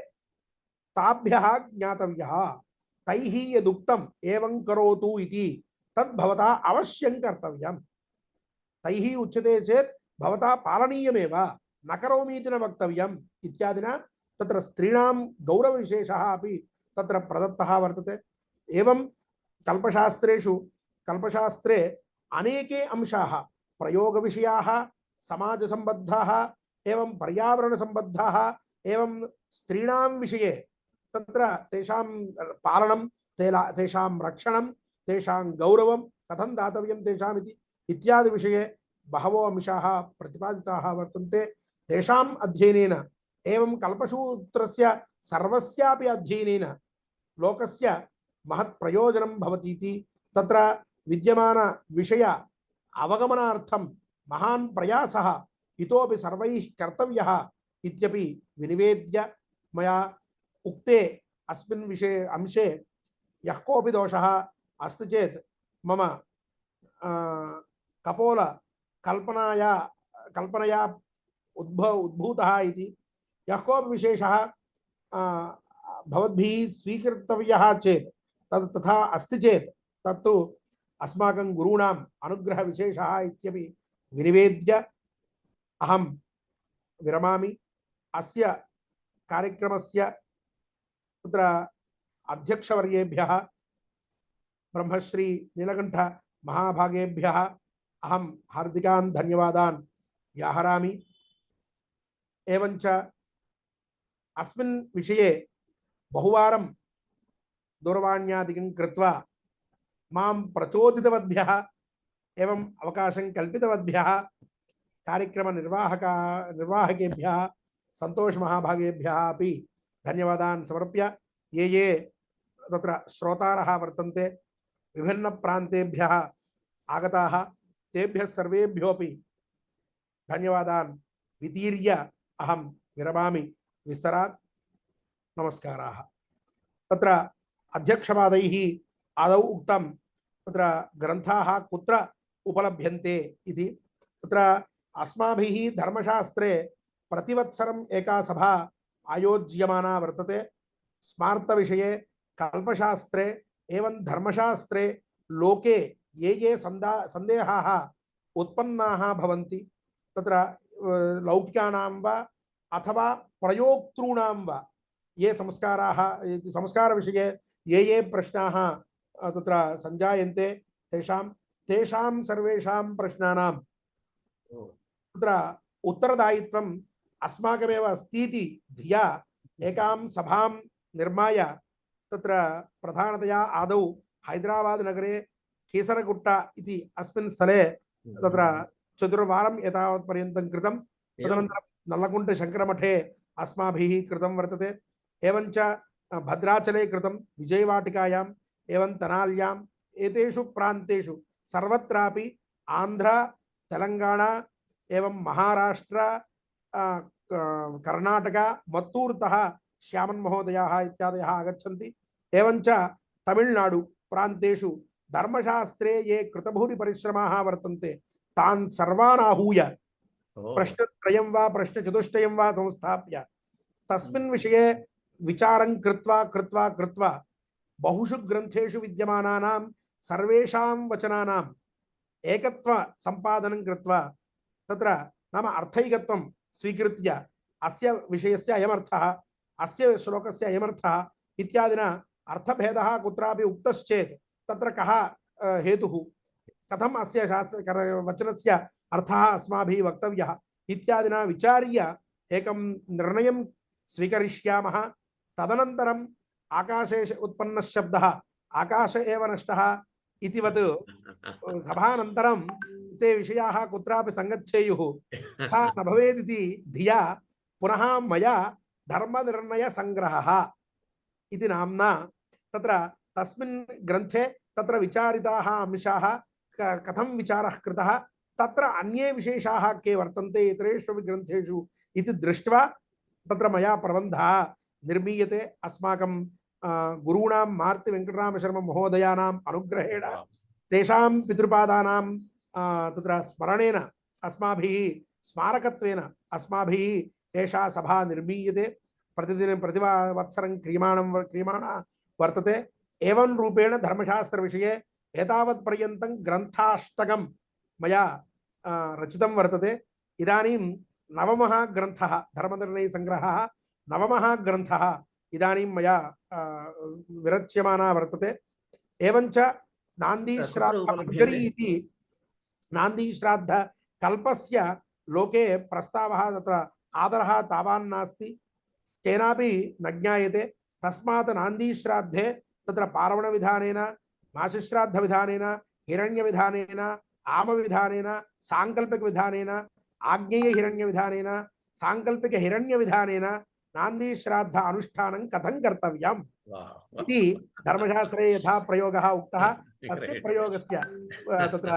ताभ्यः ज्ञातव्यः। तैः यदुक्तम् एवं करोतु इति तद्भवता अवश्यं कर्तव्यम्। तैः उच्यते चेत् भवता पालनीयमेव, न करोमि इति न वक्तव्यम् इत्यादिना तत्र स्त्रीणां गौरवविशेषः अपि तत्र प्रदत्तः वर्तते। एवं कल्पशास्त्रे अनेके अंशाः प्रयोगविषयाः, समाजसम्बद्धाः, एवं पर्यावरणसम्बद्धाः, एवं स्त्रीणां विषये तत्र तेषां पालनं, तेषां रक्षणं, तेषां गौरवं कथं दातव्यं तेषाम् इत्यादि विषये बहवो अंशाः प्रतिपादिताः वर्तन्ते। तेषाम् अध्ययनेन एवं कल्पसूत्रस्य सर्वस्यापि अध्ययनेन लोकस्य महत् प्रयोजनं भवति इति तत्र विद्यमान विषय अवगमनार्थं महान् प्रयासः इतोपि सर्वैः कर्तव्यः इत्यपि विनिवेद्य मया उक्ते अस्मिन् विषये अंशे यः कोऽपि दोषः अस्ति चेत् मम कपोल कल्पनया उद्भूतः इति, यः कोऽपि विशेषः भवद्भिः स्वीकर्तव्यः चेत् तत् तथा अस्ति चेत् तत्तु अस्माकं गुरूणाम् अनुग्रहविशेषः इत्यपि विनिवेद्य अहं विरमामि। अस्य कार्यक्रमस्य तत्र अध्यक्षवर्येभ्यः ब्रह्मश्री नीलकंठ महाभागेभ्यः अहं हार्दिकान् धन्यवादान् व्याहरामि। एवञ्च अस्मिन् विषये बहुवारं दूरवाण्यादिकं कृत्वा मां प्रचोदितवद्भ्यः एवं अवकाशं कल्पितवद्भ्यः निर्वाहकेभ्यः संतोष महाभागेभ्यः अपि धन्यवादान् समर्प्य ये तत्र श्रोतारः वर्तन्ते विभिन्न प्रान्तेभ्यः आगताः तेभ्यः सर्वेभ्योऽपि धन्यवादान् वितीर्य अहं विरमामि विस्तरात्। नमस्काराः। तत्र अध्यक्षपादैः आदौ उक्तं तत्र ग्रन्थाः कुत्र उपलभ्यन्ते इति। तत्र अस्माभिः धर्मशास्त्रे प्रतिवत्सरम् एका सभा आयोज्यमाना वर्तते। स्मार्तविषये कल्पशास्त्रे एवं धर्मशास्त्रे लोके ये सन्देहाः उत्पन्नाः भवन्ति तत्र लौकिकानां वा अथवा प्रयोक्तॄणां वा ये संस्कारविषये ये प्रश्नाः तत्र सञ्जायन्ते तेषां सर्वेषां प्रश्नानां तत्र उत्तरदायित्वम् अस्माकमेव अस्तीति धिया एकां सभां निर्माय तत्र प्रधानतया आदौ हैदराबाद नगरे केसरगुट्टा इति अस्मिन् स्थले तत्र चतुर्वारं एतावत् पर्यन्तं कृतं। तदनन्तरं नल्लकुण्ट शङ्करमठे अस्माभिः कृतं वर्तते। एवञ्च भद्राचले कृतं, विजयवाटिकायाम् एवं तनाल्याम् एतेषु प्रान्तेषु सर्वत्रापि आन्ध्र तेलंगाणा एवं महाराष्ट्र कर्नाटक मत्तूर्तः श्यामन् महोदयाः इत्यादयः आगच्छन्ति। एवञ्च तमिळ्नाडु प्रान्तेषु धर्मशास्त्रे ये कृतभूरि परिश्रमाः वर्तन्ते तान् सर्वान् आहूय प्रश्नत्रयं वा प्रश्नचतुष्टयं वा संस्थाप्य तस्मिन् विषये विचारं कृत्वा बहुषु ग्रन्थेषु विद्यमानानां सर्वेषां वचनानाम् एकत्व सम्पादनं कृत्वा तत्र नाम अर्थैकत्वं स्वीकृत्य अस्य विषयस्य अयमर्थः अस्य श्लोकस्य अयमर्थः इत्यादिना अर्थभेदः कुत्रापि उक्तश्चेत् तत्र कः हेतुः कथम् अस्य वचनस्य अर्थः अस्माभिः वक्तव्यः इत्यादिना विचार्य एकं निर्णयं स्वीकरिष्यामः। तदनन्तरम् आकाशे उत्पन्नः शब्दः आकाश एव नष्टः इतिवत् सभानन्तरं ते विषयाः कुत्रापि संगच्छेयुः तथा न भवेदिति धिया पुनः मया धर्मनिर्णयसङ्ग्रहः इति नाम्ना तत्र तस्मिन् ग्रन्थे तत्र विचारिताः अंशाः कथं विचारः कृतः तत्र अन्ये विशेषाः के वर्तन्ते इतरेषु ग्रन्थेषु इति दृष्ट्वा तत्र मया प्रबन्धः निर्मीयते। अस्माकं गुरूणां मार्ति वेङ्कटरामशर्म महोदयानाम् अनुग्रहेण तेषां पितृपादानां तत्र स्मरणेन अस्माभिः स्मारकत्वेन अस्माभिः एषा सभा निर्मीयते। प्रतिवत्सरं क्रियमाणा वर्तते। एवं रूपेण धर्मशास्त्रविषये एतावत्पर्यन्तं ग्रन्थाष्टकं मया रचितं वर्तते। इदानीं नवमः ग्रन्थः धर्मनिर्णयसङ्ग्रहः नवमः ग्रन्थः इदानीं मया विरच्यमाना वर्तते। एवञ्च नान्दीश्राद्धमञ्जरी इति नान्दीश्राद्धकल्पस्य लोके प्रस्तावः तत्र आदरः तावान् नास्ति केनापि न ज्ञायते। तस्मात् नान्दीश्राद्धे तत्र पार्वणविधानेन मासिश्राद्धविधानेन हिरण्यविधानेन आमविधानेन सांकल्पिकविधानेन आग्नेयहिरण्यविधानेन सांकल्पिकहिरण्यविधानेन नान्दीश्राद्ध अनुष्ठानं कथं कर्तव्यम् इति धर्मशास्त्रे यथा प्रयोगः उक्तः तस्य प्रयोगस्य तत्र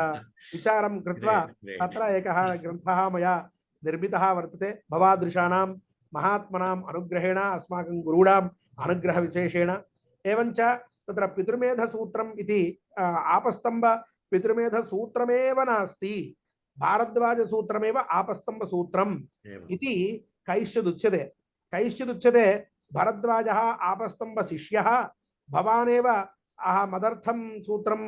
विचारं कृत्वा तत्र एकः ग्रन्थः मया निर्मितः वर्तते। भवादृशानां महात्मनाम् अनुग्रहेण अस्माकं गुरूणाम् अनुग्रहविशेषेण। एवञ्च तत्र पितृमेधसूत्रम् इति आपस्तम्भ पितृमेधसूत्रमेव नास्ति भारद्वाजसूत्रमेव आपस्तम्भसूत्रम् इति कैश्चिदुच्यते। कैश्चिदुच्यते भरद्वाजः आपस्तम्भशिष्यः भवानेव मदर्थं सूत्रं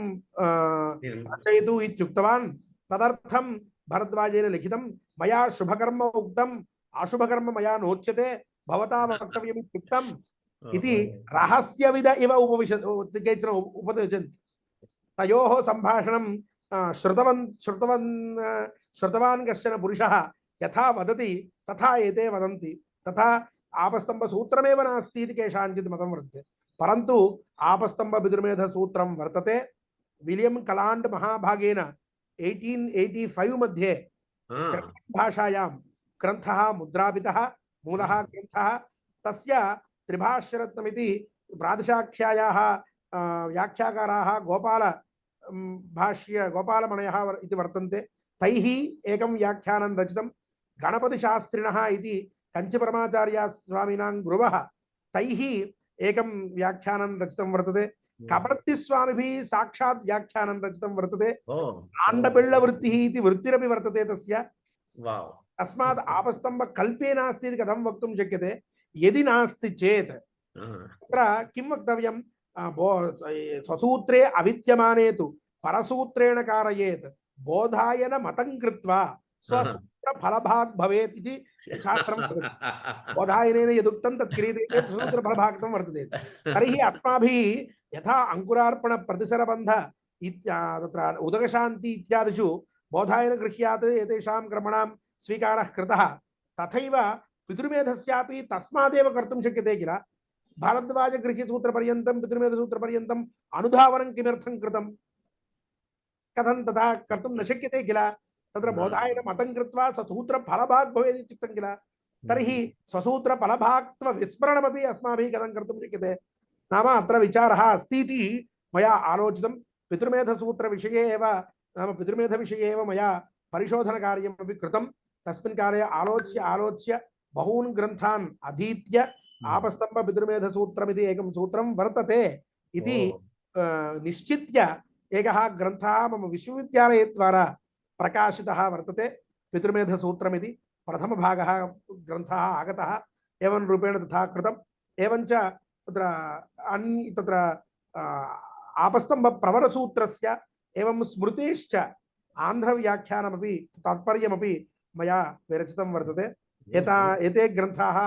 रचयतु इत्युक्तवान्। तदर्थं भरद्वाजेन लिखितं मया शुभकर्म उक्तम् अशुभकर्म मया नोच्यते भवता वक्तव्यम् इत्युक्तम् इति रहस्यविद इव केचन उपदिशन्ति। तयोः सम्भाषणं श्रुतवान् कश्चन पुरुषः यथा वदति तथा एते वदन्ति, तथा आपस्तम्भसूत्रमेव नास्ति इति केषाञ्चित् मतं वर्तते। परन्तु आपस्तम्भपितृमेधसूत्रं वर्तते। विलियम कलाण्ड् महाभागेन 1885 मध्ये भाषायां ग्रन्थः मुद्रापितः, मूलः ग्रन्थः। तस्य त्रिभाष्यरत्नमिति प्रातिशाख्यायाः व्याख्याकाराः गोपालमणयः इति वर्तन्ते। तैः एकं व्याख्यानं रचितं। गणपतिशास्त्रिणः इति कञ्चिपरमाचार्यस्वामिनां गुरवः, तैः एकं व्याख्यानं रचितं वर्तते। कपर्तिस्वामिभिः साक्षात् व्याख्यानं रचितं वर्तते। आण्डपिळ्ळवृत्तिः इति वृत्तिरपि वर्तते तस्य। तस्मात् आपस्तम्भकल्पे नास्ति इति कथं वक्तुं शक्यते? यदि नास्ति चेत् तत्र किं वक्तव्यं? स्वसूत्रे अविद्यमाने तु परसूत्रेण कारयेत्, बोधाय न मतं कृत्वा स्वसूत्रफलभाग् भवेत् इति शास्त्रं वदति। बोधायनेन यदुक्तं तत् क्रियते चेत् सूत्रफलभागं वर्तते। तर्हि अस्माभिः यथा अङ्कुरार्पणप्रतिसरबन्ध तत्र उदकशान्ति इत्यादिषु बोधायन गृह्यात् एतेषां कर्मणां स्वीकारः कृतः, तथैव पितृमेधस्यापि तस्मादेव कर्तुं शक्यते किल। भारद्वाजगृह्यसूत्रपर्यन्तं पितृमेधसूत्रपर्यन्तम् अनुधावनं किमर्थं कृतं? कथं तथा कर्तुं न शक्यते किल। तत्र बोधायन मतं कृत्वा स्वसूत्रफलभाग् भवेत् इत्युक्तं किल। तर्हि स्वसूत्रफलभाक्त्वविस्मरणमपि अस्माभिः कथं कर्तुं शक्यते? नाम अत्र विचारः अस्ति इति मया आलोचितं। पितृमेधसूत्रविषये एव, नाम पितृमेधविषये एव मया परिशोधनकार्यमपि कृतं। तस्मिन् काले आलोच्य बहून् ग्रन्थान् अधीत्य आपस्तम्भ पितृमेधसूत्रमिति एकं सूत्रं वर्तते इति निश्चित्य एकः ग्रन्थः मम विश्वविद्यालयद्वारा प्रकाशितः वर्तते। पितृमेधसूत्रमिति प्रथमभागः ग्रन्थः आगतः, एवं रूपेण तथा कृतम्। एवञ्च तत्र आपस्तम्भप्रवरसूत्रस्य एवं स्मृतेश्च आन्ध्रव्याख्यानमपि तात्पर्यमपि मया विरचितं वर्तते। एते ग्रन्थाः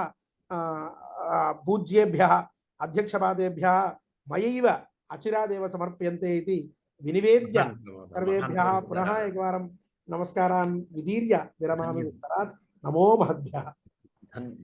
पूज्येभ्यः अध्यक्षपादेभ्यः मयैव अचिरादेव समर्प्यन्ते इति विनिवेद्य सर्वेभ्यः पुनः एकवारं नमस्कारान् विदीर्य विरमामि विस्तरात्। नमो महद्भ्यः।